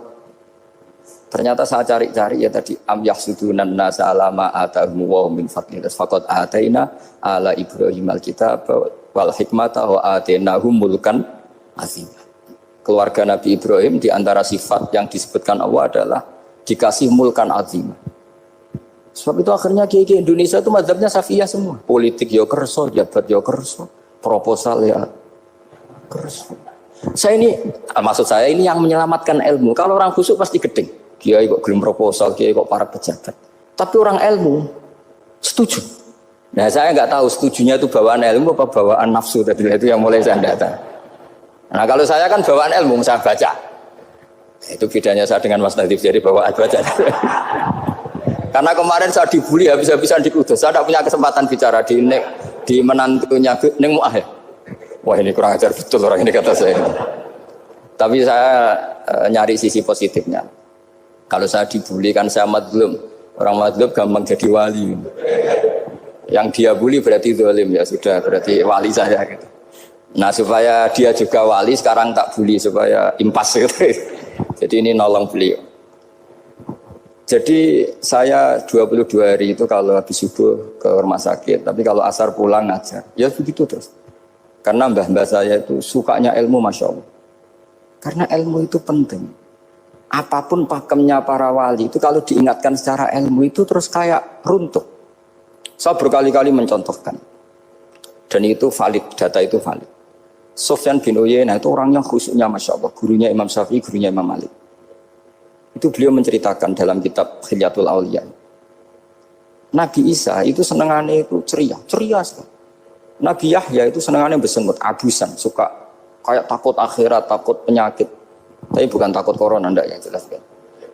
Ternyata saya cari-cari ya tadi am yahsudunan nasa alama atahum wa min fadlih faqad ataina ala Ibrahim alkitab wal hikmata wa atainahum mulkan azim. Keluarga Nabi Ibrahim di antara sifat yang disebutkan Allah adalah dikasih mulkan azim. Sebab itu akhirnya kiai Indonesia itu mazhabnya Syafi'iyah semua. Politik ya kerso, jabat ya kerso, proposal ya kerso. Saya ini, maksud saya ini yang menyelamatkan ilmu. Kalau orang khusyuk pasti gedeng. Kiai kok gelem proposal, kiai kok para pejabat. Tapi orang ilmu setuju. Nah saya nggak tahu setujunya itu bawaan ilmu apa bawaan nafsu tadi itu yang mulai saya data. Nah kalau saya kan bawaan ilmu, saya baca. Itu bedanya saya dengan Mas Nadif, jadi bawaan baca. Karena kemarin saya dibully habis-habisan di Kudus. Saya tidak punya kesempatan bicara di menantunya Neng Mu'ah ya. Wah ini kurang ajar betul orang ini kata saya. Tapi saya nyari sisi positifnya. Kalau saya dibully kan saya madlum. Orang madlum gampang jadi wali. Yang dia bully berarti zalim ya sudah berarti wali saya gitu. Nah supaya dia juga wali sekarang tak bully supaya impas gitu. Jadi ini nolong beliau. Jadi saya 22 hari itu kalau habis subuh ke rumah sakit, tapi kalau asar pulang ngajar. Ya begitu terus. Karena mbah-mbah saya itu sukanya ilmu Masya Allah. Karena ilmu itu penting. Apapun pakemnya para wali itu kalau diingatkan secara ilmu itu terus kayak runtuh. Saya berkali-kali mencontohkan. Dan itu valid, data itu valid. Sufyan bin Uyainah itu orang yang khusyuknya Masya Allah. Gurunya Imam Syafi'i, gurunya Imam Malik. Itu beliau menceritakan dalam kitab Hilyatul Auliya. Nabi Isa itu senengannya itu ceria sekali. Nabi Yahya itu senengannya bersengut, abusan, suka kayak takut akhirat, takut penyakit. Tapi bukan takut corona, enggak yang jelas kan.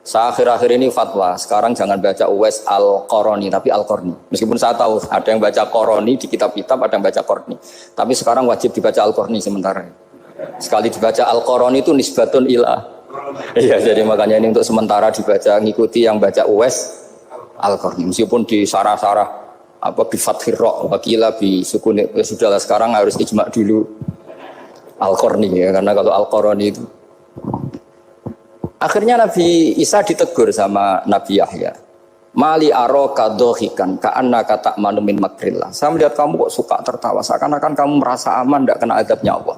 Saya akhir-akhir ini fatwa, sekarang jangan baca Uwais Al-Qarani, tapi Al-Qarni. Meskipun saya tahu ada yang baca Qarani di kitab-kitab, ada yang baca Qarni. Tapi sekarang wajib dibaca Al-Qarni sementara. Sekali dibaca Al-Qarani itu nisbatun ilah. Iya, jadi makanya ini untuk sementara dibaca, ngikuti yang baca Uwais Al-Qarni. Meskipun di sarah-sarah apa bi fathir ra wakila bi sukun, sudahlah sekarang harus ijma dulu Al-Qarni ya, karena kalau Al-Qarani itu akhirnya Nabi Isa ditegur sama Nabi Yahya. Mali aroka dohikan ka'annaka ta'manu min makrillah. Saya melihat kamu kok suka tertawa, seakan-akan kamu merasa aman tidak kena azabnya Allah.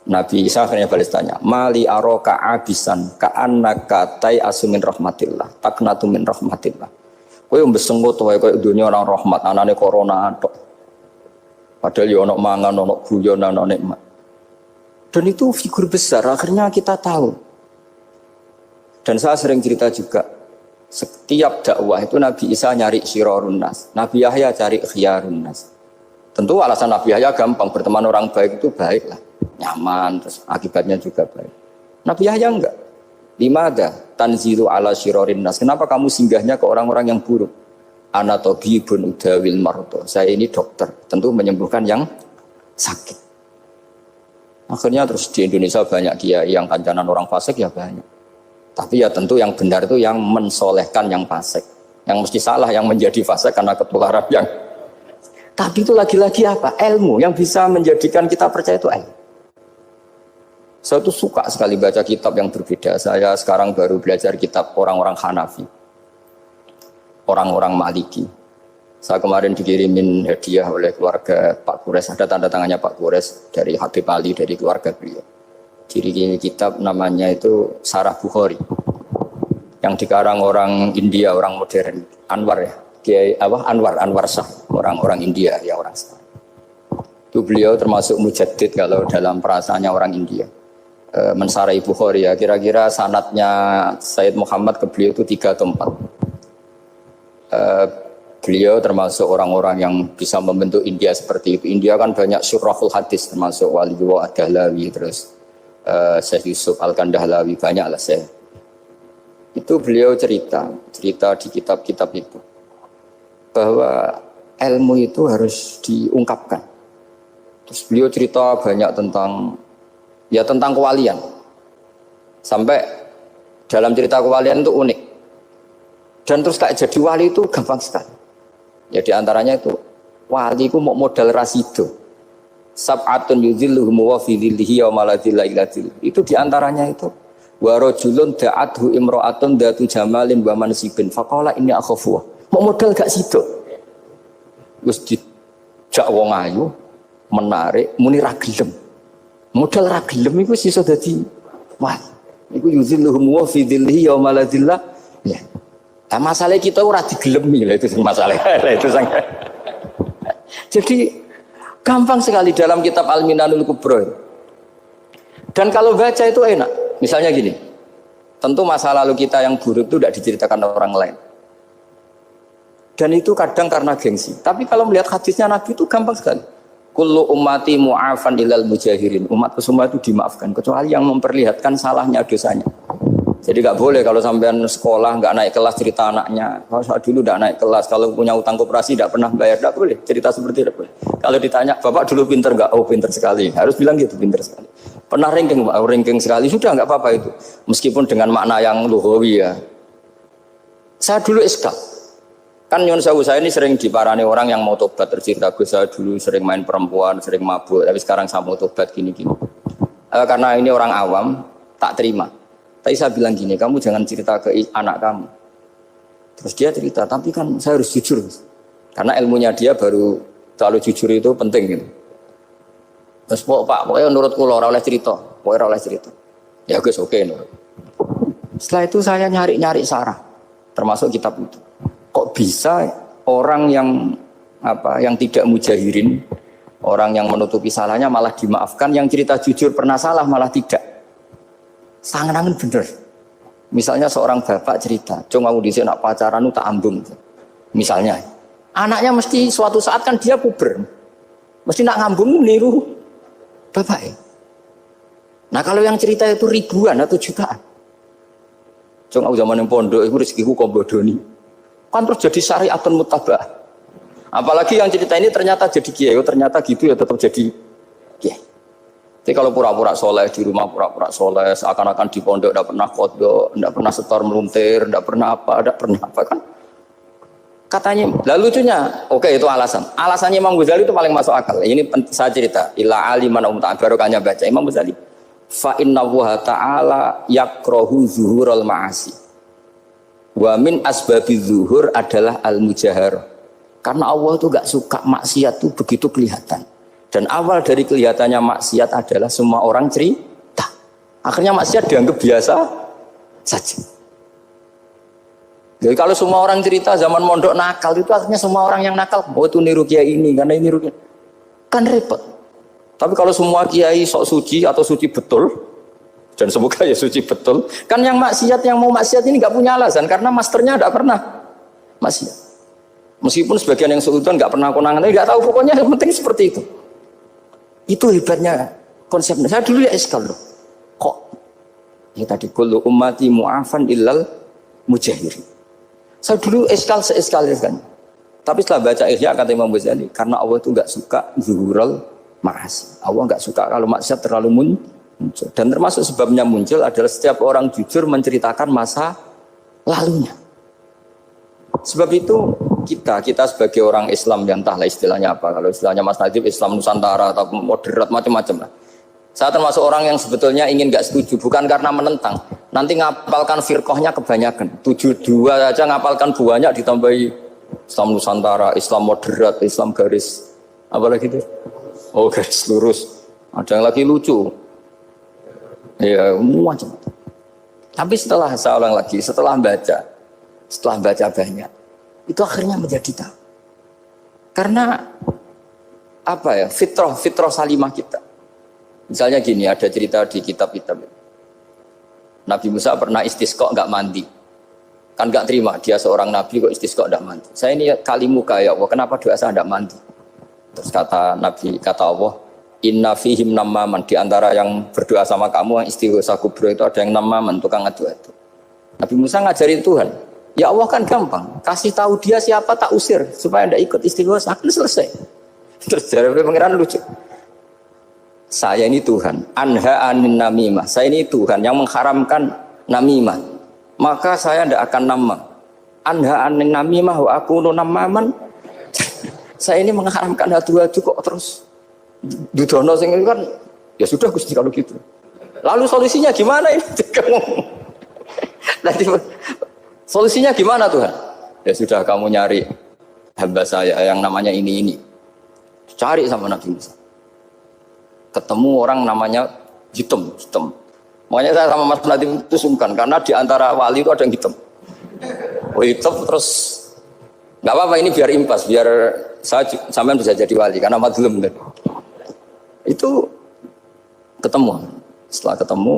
Nabi Isa akhirnya balas tanya, Mali aroka abisan ka'annaka tai'asu min rahmatillah taknatu min rahmatillah. Kowe mbesengut wae koyo dunya orang rahmat, anane corona tok. Padahal yo ono mangan, ono guyon, ono nikmat. Dan itu figur besar, akhirnya kita tahu. Dan saya sering cerita juga, setiap dakwah itu Nabi Isa nyari syirarun nas, Nabi Yahya cari khiyarun nas. Tentu alasan Nabi Yahya gampang, berteman orang baik itu baik lah, nyaman, terus akibatnya juga baik. Nabi Yahya enggak. Limada tanzilu ala syirarin nas. Kenapa kamu singgahnya ke orang-orang yang buruk? Ana tabibun udawil mardo. Saya ini dokter, tentu menyembuhkan yang sakit. Akhirnya terus di Indonesia banyak kiai yang kancanan orang fasik ya banyak. Tapi ya tentu yang benar itu yang mensolehkan yang fasik. Yang mesti salah yang menjadi fasik karena ketularan yang. Tapi itu lagi-lagi apa? Ilmu yang bisa menjadikan kita percaya itu ilmu. Saya tuh suka sekali baca kitab yang berbeda. Saya sekarang baru belajar kitab orang-orang Hanafi, orang-orang Maliki. Saya kemarin dikirimin hadiah oleh keluarga Pak Kures. Ada tanda tangannya Pak Kures dari Habib Ali, dari keluarga beliau. Ciri kitab namanya itu Sarah Bukhari, yang dikarang orang India, orang modern, Anwar ya, Kiai Anwar Shah, orang-orang India ya orang sekarang. Itu beliau termasuk mujaddid kalau dalam perasaannya orang India. Mensarai Bukhari ya, kira-kira sanadnya Sayyid Muhammad ke beliau itu 3 atau 4. Beliau termasuk orang-orang yang bisa membentuk India seperti itu. India kan banyak syurahul hadis, termasuk Waliullah Ad-Dahlawi, terus Syekh Yusuf Al-Kandahlawi, banyak lah saya. Itu beliau cerita di kitab-kitab itu bahwa ilmu itu harus diungkapkan. Terus beliau cerita banyak tentang kewalian. Sampai dalam cerita kewalian itu unik. Dan terus kayak jadi wali itu gampang sekali. Ya diantaranya itu wali itu mau modal rasido. Sab'atun yudhilluhum wa fi dhillihi yawma la dhilla illa dhilluh. Itu diantaranya itu. Wa rajulun da'athu imra'atun dhatu jamalin wa mansibin faqala inni akhafu. Mau modal gak sido. Wis dijak wong ayu menarik muni ra gelem. Modal ra gelem iku iso dadi wali. Iku yudhilluhum wa fi dhillihi yawma la dhilla. Ya. Nah, masalah kita ora digelemi lah itu masalah. Itu sangat. Jadi gampang sekali dalam kitab Al-Minanul Kubra. Dan kalau baca itu enak. Misalnya gini. Tentu masa lalu kita yang buruk itu tidak diceritakan orang lain. Dan itu kadang karena gengsi. Tapi kalau melihat hadisnya Nabi itu gampang sekali. Kullu ummati mu'afan ilal mujahirin. Umatku semua itu dimaafkan kecuali yang memperlihatkan salahnya dosanya. Jadi nggak boleh kalau sampean sekolah nggak naik kelas cerita anaknya. Kalau saat dulu nggak naik kelas, kalau punya utang koperasi nggak pernah bayar, nggak boleh cerita seperti itu. Kalau ditanya, bapak dulu pinter nggak? Oh pinter sekali. Harus bilang gitu, pinter sekali. Pernah ranking, Pak? Oh, ranking sekali sudah nggak apa-apa itu. Meskipun dengan makna yang lugawi ya. Saya dulu iskal. Kan nyon sewu saya ini sering diparani orang yang mau tobat tercerita. Saya dulu sering main perempuan, sering mabuk, tapi sekarang saya mau tobat gini-gini. Karena ini orang awam, tak terima. Tapi saya bilang gini, kamu jangan cerita ke anak kamu. Terus dia cerita, tapi kan saya harus jujur. Karena ilmunya dia baru terlalu jujur itu penting gitu. Terus pokoknya menurut kula ora oleh cerita, pokoknya ora oleh cerita. Ya guys, oke. Setelah itu saya nyari-nyari sarah, termasuk kitab itu. Kok bisa orang yang tidak mujahirin, orang yang menutupi salahnya malah dimaafkan, yang cerita jujur pernah salah malah tidak. Sangat bener. Misalnya seorang bapak cerita, cuma mau disini nak pacaran tak ambung. Misalnya, anaknya mesti suatu saat kan dia puber, mesti nak ngambung niru bapak ya. Nah kalau yang cerita itu ribuan atau jutaan, cuma zaman yang pondok itu rezekiku kombodoni, kan terus jadi syariatun mutabah. Apalagi yang cerita ini ternyata jadi kiai, ternyata gitu ya tetap jadi kiai. Jadi kalau pura-pura soleh di rumah pura-pura soleh, seakan-akan di pondok tidak pernah kodok, tidak pernah setor meluntir, tidak pernah apa kan? Katanya, lalu lucunya, oke itu alasan. Alasannya Imam Ghazali itu paling masuk akal. Ini saya cerita, ila aliman barokahnya baca Imam Ghazali. Fa inna wa ta'ala yakrohu zuhurul ma'asi. Wa min asbabi zuhur adalah al-mujahar. Karena Allah itu gak suka maksiat itu begitu kelihatan. Dan awal dari kelihatannya maksiat adalah semua orang cerita. Akhirnya maksiat dianggap biasa saja. Jadi kalau semua orang cerita zaman mondok nakal itu akhirnya semua orang yang nakal. Oh itu niru kiai ini, karena ini niru kiai. Kan repot. Tapi kalau semua kiai sok suci atau suci betul, dan semoga ya suci betul. Kan yang maksiat, yang mau maksiat ini nggak punya alasan. Karena masternya tidak pernah maksiat. Meskipun sebagian yang seutuhan nggak pernah konangan, nggak tahu pokoknya yang penting seperti itu. Itu hebatnya konsepnya. Saya dulu ya eskal loh. Kok? Ya tadi kullu ummati mu'afan illal mujahirin. Saya dulu eskal kan. Tapi setelah baca Ihya kata Imam Ghazali, karena Allah itu enggak suka zuhurul ma'asi. Allah enggak suka kalau maksiat terlalu muncul. Dan termasuk sebabnya muncul adalah setiap orang jujur menceritakan masa lalunya. Sebab itu kita sebagai orang Islam yang entahlah istilahnya apa, kalau istilahnya Mas Najib Islam Nusantara atau moderat macam-macam lah. Saya termasuk orang yang sebetulnya ingin nggak setuju, bukan karena menentang. Nanti ngapalkan firqahnya kebanyakan, 72 aja ngapalkan banyak ditambahi Islam Nusantara, Islam moderat, Islam garis apa lagi itu? Oh garis lurus. Ada yang lagi lucu. Ya macam. Tapi setelah saya ulang lagi, setelah baca banyak. Itu akhirnya menjadi tahu. Karena apa ya? Fitrah salimah kita. Misalnya gini, ada cerita di kitab-kitab. Nabi Musa pernah istisqa enggak mandi. Kan enggak terima, dia seorang nabi kok istisqa enggak mandi. Saya ini kali muka ya Allah, kenapa doa saya enggak mandi? Terus kata Allah, inna fihim namaman, di antara yang berdoa sama kamu yang istighosa kubro itu ada yang namaman, tukang ngadu itu. Nabi Musa ngajarin Tuhan. Ya Allah kan gampang, kasih tahu dia siapa tak usir supaya tidak ikut istighosa, akan selesai. Terus dari pengiran lucu. Saya ini Tuhan, anha anin namimah. Saya ini Tuhan yang mengharamkan namimah. maka saya tidak akan nama. Anda aning namimah wa aku namaman. Saya ini mengharamkan hadu-hadu kok terus dudono sing kan ya sudah Gusti kalau gitu. Lalu solusinya gimana ini? Nanti solusinya gimana Tuhan? Ya sudah kamu nyari hamba saya yang namanya ini. Cari sama Nabi Musa. Ketemu orang namanya hitam. Makanya saya sama Mas Nadim itu sungkan karena di antara wali itu ada yang hitam. Hitam terus nggak apa-apa ini biar impas, biar saya sampean bisa jadi wali karena madlum kan. Itu ketemu. Setelah ketemu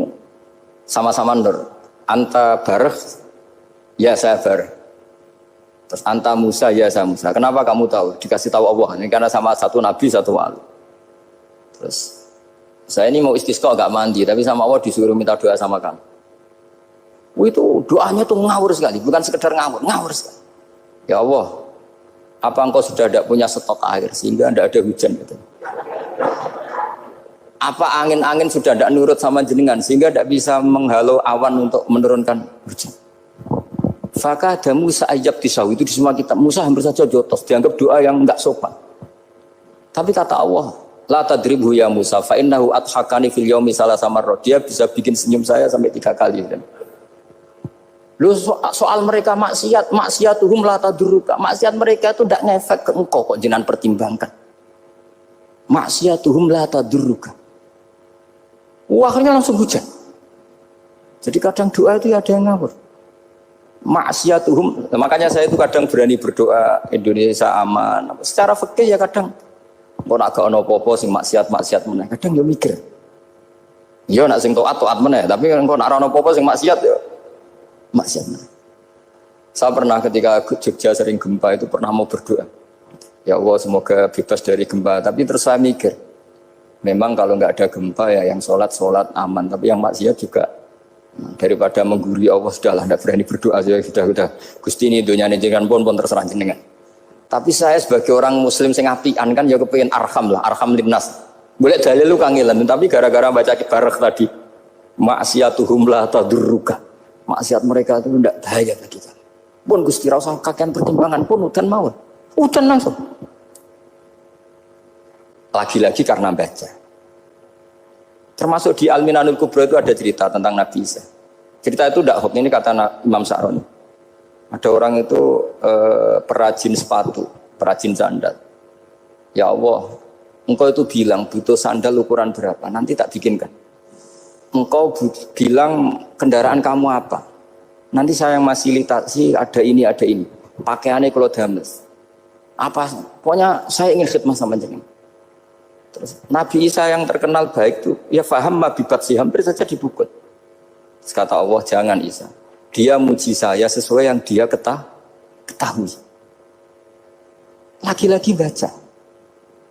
sama-sama nur. Anta bareh, ya saya bareh. Terus anta Musa, ya saya Musa. Kenapa kamu tahu? Dikasih tahu Allah. Ini karena sama satu nabi, satu wali. Terus saya ini mau istisqa gak mandi, tapi sama Allah disuruh minta doa sama kamu. Itu doanya tuh ngawur sekali, bukan sekedar ngawur sekali. Ya Allah, apa engkau sudah tidak punya stok air sehingga tidak ada hujan? Gitu. Apa angin-angin sudah tidak nurut sama jenengan sehingga tidak bisa menghalau awan untuk menurunkan hujan? Fakah ada Musa ayab tisau itu di semua kitab. Musa hampir saja jotos, dianggap doa yang enggak sopan. Tapi kata Allah, la tadribhu ya Musa fa innahu adhakani fil yaumi salasa marrat. Dia bisa bikin senyum saya sampai 3 kali. Lu soal mereka maksiatuhum la tadurruka. Maksiat mereka itu tidak ngefek ke engkau kok jenengan pertimbangkan. Maksiatuhum la tadurruka. Akhirnya langsung hujan. Jadi kadang doa itu ada yang ngawur. Maksiatuhum, makanya saya itu kadang berani berdoa Indonesia aman. Secara fikih ya kadang kok agak ono apa-apa sing maksiat meneh. Kadang yo mikir. Yo nak sing taat meneh, tapi kok nak ono apa-apa sing maksiat yo maksiat meneh. Saya pernah ketika Jogja sering gempa itu pernah mau berdoa. Ya Allah semoga bebas dari gempa, tapi terus saya mikir. Memang kalau nggak ada gempa ya yang sholat aman, tapi yang maksiat juga daripada menggurui Allah sudahlah, tidak berani berdoa sudah Gusti ini dunia ini jangan pun terserah jenengan. Tapi saya sebagai orang Muslim sing apian kan ya kepengen arham linnas. Boleh dalil lu kangelan, tapi gara-gara baca kibarek tadi maksiatuhum la tadurruka. Maksiat mereka itu tidak bahaya bagi kita. Pun Gusti ra usah kakean pertimbangan pun udan mawon. Udan langsung. Lagi-lagi karena baca. Termasuk di Al-Minanul Kubra itu ada cerita tentang Nabi Isa. Cerita itu tidak hoax, ini kata Imam Sa'roni. Ada orang itu perajin sepatu, perajin sandal. Ya Allah, engkau itu bilang butuh sandal ukuran berapa, nanti tak bikinkan. Engkau bilang kendaraan kamu apa, nanti saya yang fasilitasi ada ini. Pakaiannya kalau dames. Apa, pokoknya saya ingin khidmah sama jenengan. Terus Nabi Isa yang terkenal baik itu ya faham mabibat sih hampir saja dibukut. Terus kata Allah jangan Isa, dia muji saya sesuai yang dia ketahui. Lagi-lagi baca.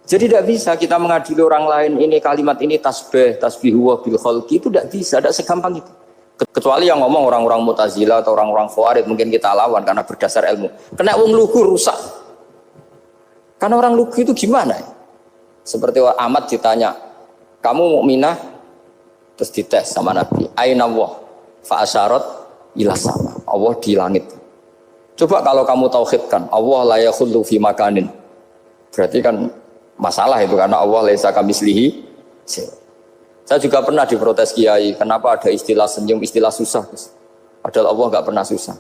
Jadi tidak bisa kita mengadili orang lain ini kalimat ini tasbih wa bil khalqi itu tidak bisa, tidak segampang itu. Kecuali yang ngomong orang-orang Mu'tazilah atau orang-orang Khawarij mungkin kita lawan karena berdasar ilmu. Kena wong lugu rusak. Karena orang lugu itu gimana ya? Seperti Ahmad ditanya, kamu mukminah? Terus dites sama Nabi. Aina Allah fa asyarat ila sama. Allah di langit. Coba kalau kamu tauhidkan, Allah la yakhullu fi makanin. Berarti kan masalah itu karena Allah laisa kamislihi. Saya juga pernah diprotes kiai, kenapa ada istilah senyum, istilah susah. Padahal Allah enggak pernah susah.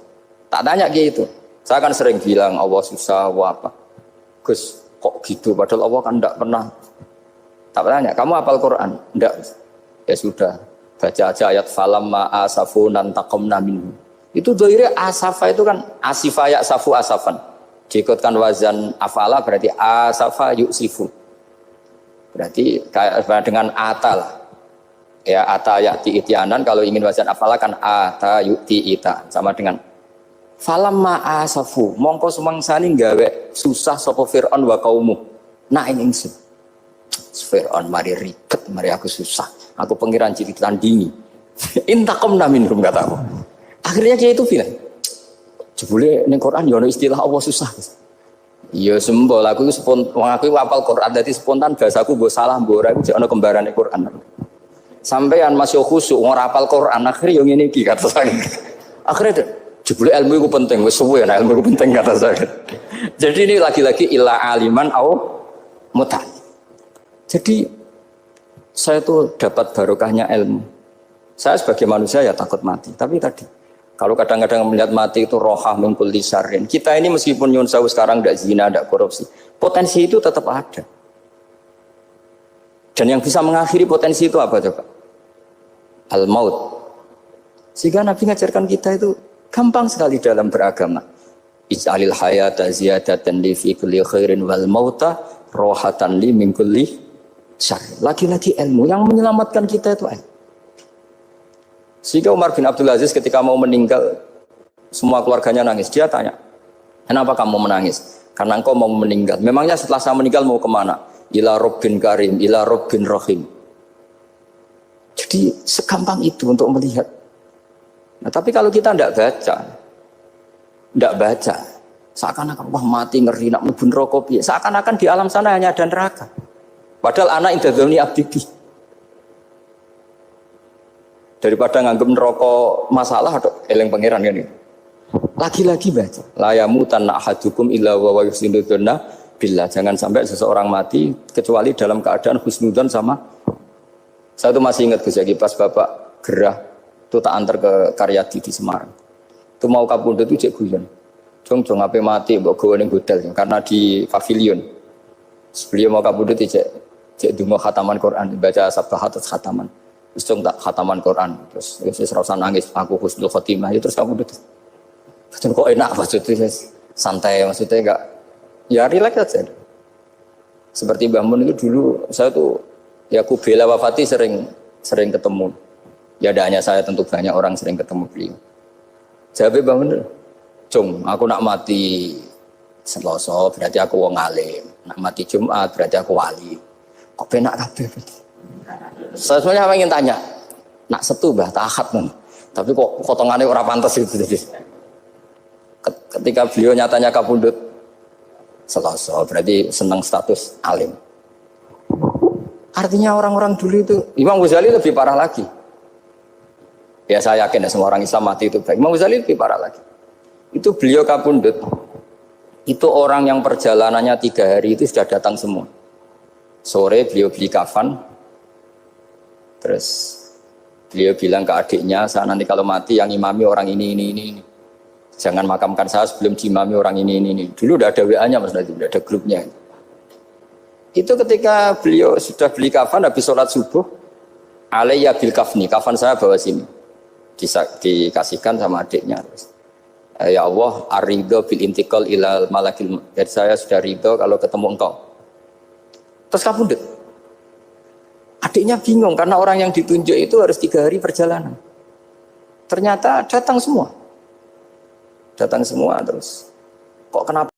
Tak tanya gitu. Saya kan sering bilang Allah susah, Allah apa. Gus, kok gitu? Padahal Allah kan tidak pernah. Tak tanya, kamu hafal Quran? Tidak. Ya sudah, baca aja ayat falamma asafunan taqamna minhu. Itu doire asafa itu kan asifa ya safu asafan. Diikutkan wazan afala berarti asafa yusifu. Berarti kayak dengan ata lah. Ya ata ya'ti ityanan, kalau ingin wazan afala kan ata yu'ti ita. Sama dengan falamma asafu mongko sumangsani gawe susah sapa Firaun wa kaumu. Nah ini ingsun. Firaun mari ribet, mari aku susah. Aku pengiran ciri tandingi. Intaqamna minhum kata aku. Akhirnya dia itu bilang, jebule ning Quran ya ono istilah Allah susah. Iya sembol aku itu aku hafal Quran dadi spontan bahasaku mbok salah mbok ora iku jek ono kembarane Quran. Sampeyan masih khusyuk ora hafal Quran akhire yo ngene iki kata saya. Akhirnya jebule ilmu itu penting, wis suwe nah ilmu itu penting kata saya. Jadi ini lagi-lagi illa aliman au muta. Jadi saya tuh dapat barokahnya ilmu. Saya sebagai manusia ya takut mati, tapi tadi kalau kadang-kadang melihat mati itu rohah min kulli syarrin. Kita ini meskipun nyun sewu sekarang tidak zina, tidak korupsi, potensi itu tetap ada. Dan yang bisa mengakhiri potensi itu apa coba? Al-maut. Sehingga Nabi ngajarkan kita itu gampang sekali dalam beragama. Ij'alil hayata ziyadatan li fi kulli khairin wal mauta rohatan li min kulli syarr. Lagi-lagi ilmu yang menyelamatkan kita itu ilmu. Sehingga Umar bin Abdul Aziz ketika mau meninggal, semua keluarganya nangis. Dia tanya, kenapa kamu menangis? Karena engkau mau meninggal. Memangnya setelah saya meninggal mau kemana? Ila Rabbin Karim, ila Rabbin Rahim. Jadi segampang itu untuk melihat. Nah, tapi kalau kita tidak baca, seakan-akan wah mati ngeri nak mlebu neraka piye. Seakan-akan di alam sana hanya ada neraka. Padahal anak indadzoni abdi. Daripada nganggep neraka masalah atau eling pangeran kan ini. Lagi-lagi baca. La yamutanna ahadukum illa wa yuhsinudzanna billah. Jangan sampai seseorang mati kecuali dalam keadaan husnudzon sama. Saya tuh masih ingat Gus Yaki pas Bapak gerah itu tak antar ke Karyadi di Semarang. Itu mau kapundhut itu cek guyon. Jong ape mati mbok gawe ning hotel karena di pavilion. Sebelum mau kapundhut cek donga khataman Quran, baca sabtahat khataman. Terus tak khataman Quran, terus rasa nangis, aku husnul khotimah, ya terus kamu betul. Betul kok enak maksudnya, santai maksudnya enggak, ya relax aja. Seperti Mbah Mun itu dulu, saya tuh, ya aku bela wafati sering ketemu. Ya ada hanya saya, tentu banyak orang sering ketemu beliau. Jawabnya Mbah Mun, Cung, aku nak mati Selasa, berarti aku wong alim. Nak mati Jumat, berarti aku wali. Kok penak kabeh berarti? Saya sebenarnya ingin tanya, nak Setu Mbah Tahat kan, tapi kok potongannya orang pantas itu jadi. Ketika beliau nyatanya kapundhut Selasa, berarti senang status alim. Artinya orang-orang dulu itu, Imam Ghazali lebih parah lagi. Ya saya yakin ya semua orang Islam mati itu baik. Imam Ghazali lebih parah lagi. Itu beliau kapundhut, itu orang yang perjalanannya 3 hari itu sudah datang semua. Sore beliau beli kafan. Terus beliau bilang ke adiknya, saya nanti kalau mati yang imami orang ini. Jangan makamkan saya sebelum diimami orang ini. Dulu udah ada WA-nya Mas Nabi, udah ada grupnya. Itu ketika beliau sudah beli kafan, habis sholat subuh, alayya bil kafni, kafan saya bawa sini. Dikasihkan sama adiknya. Ya Allah, ar-ridho bil intiqal ilal malakil. Jadi saya sudah ridho kalau ketemu engkau. Terus kapundhut. Adiknya bingung karena orang yang ditunjuk itu harus 3 hari perjalanan. Ternyata datang semua terus. Kok kenapa?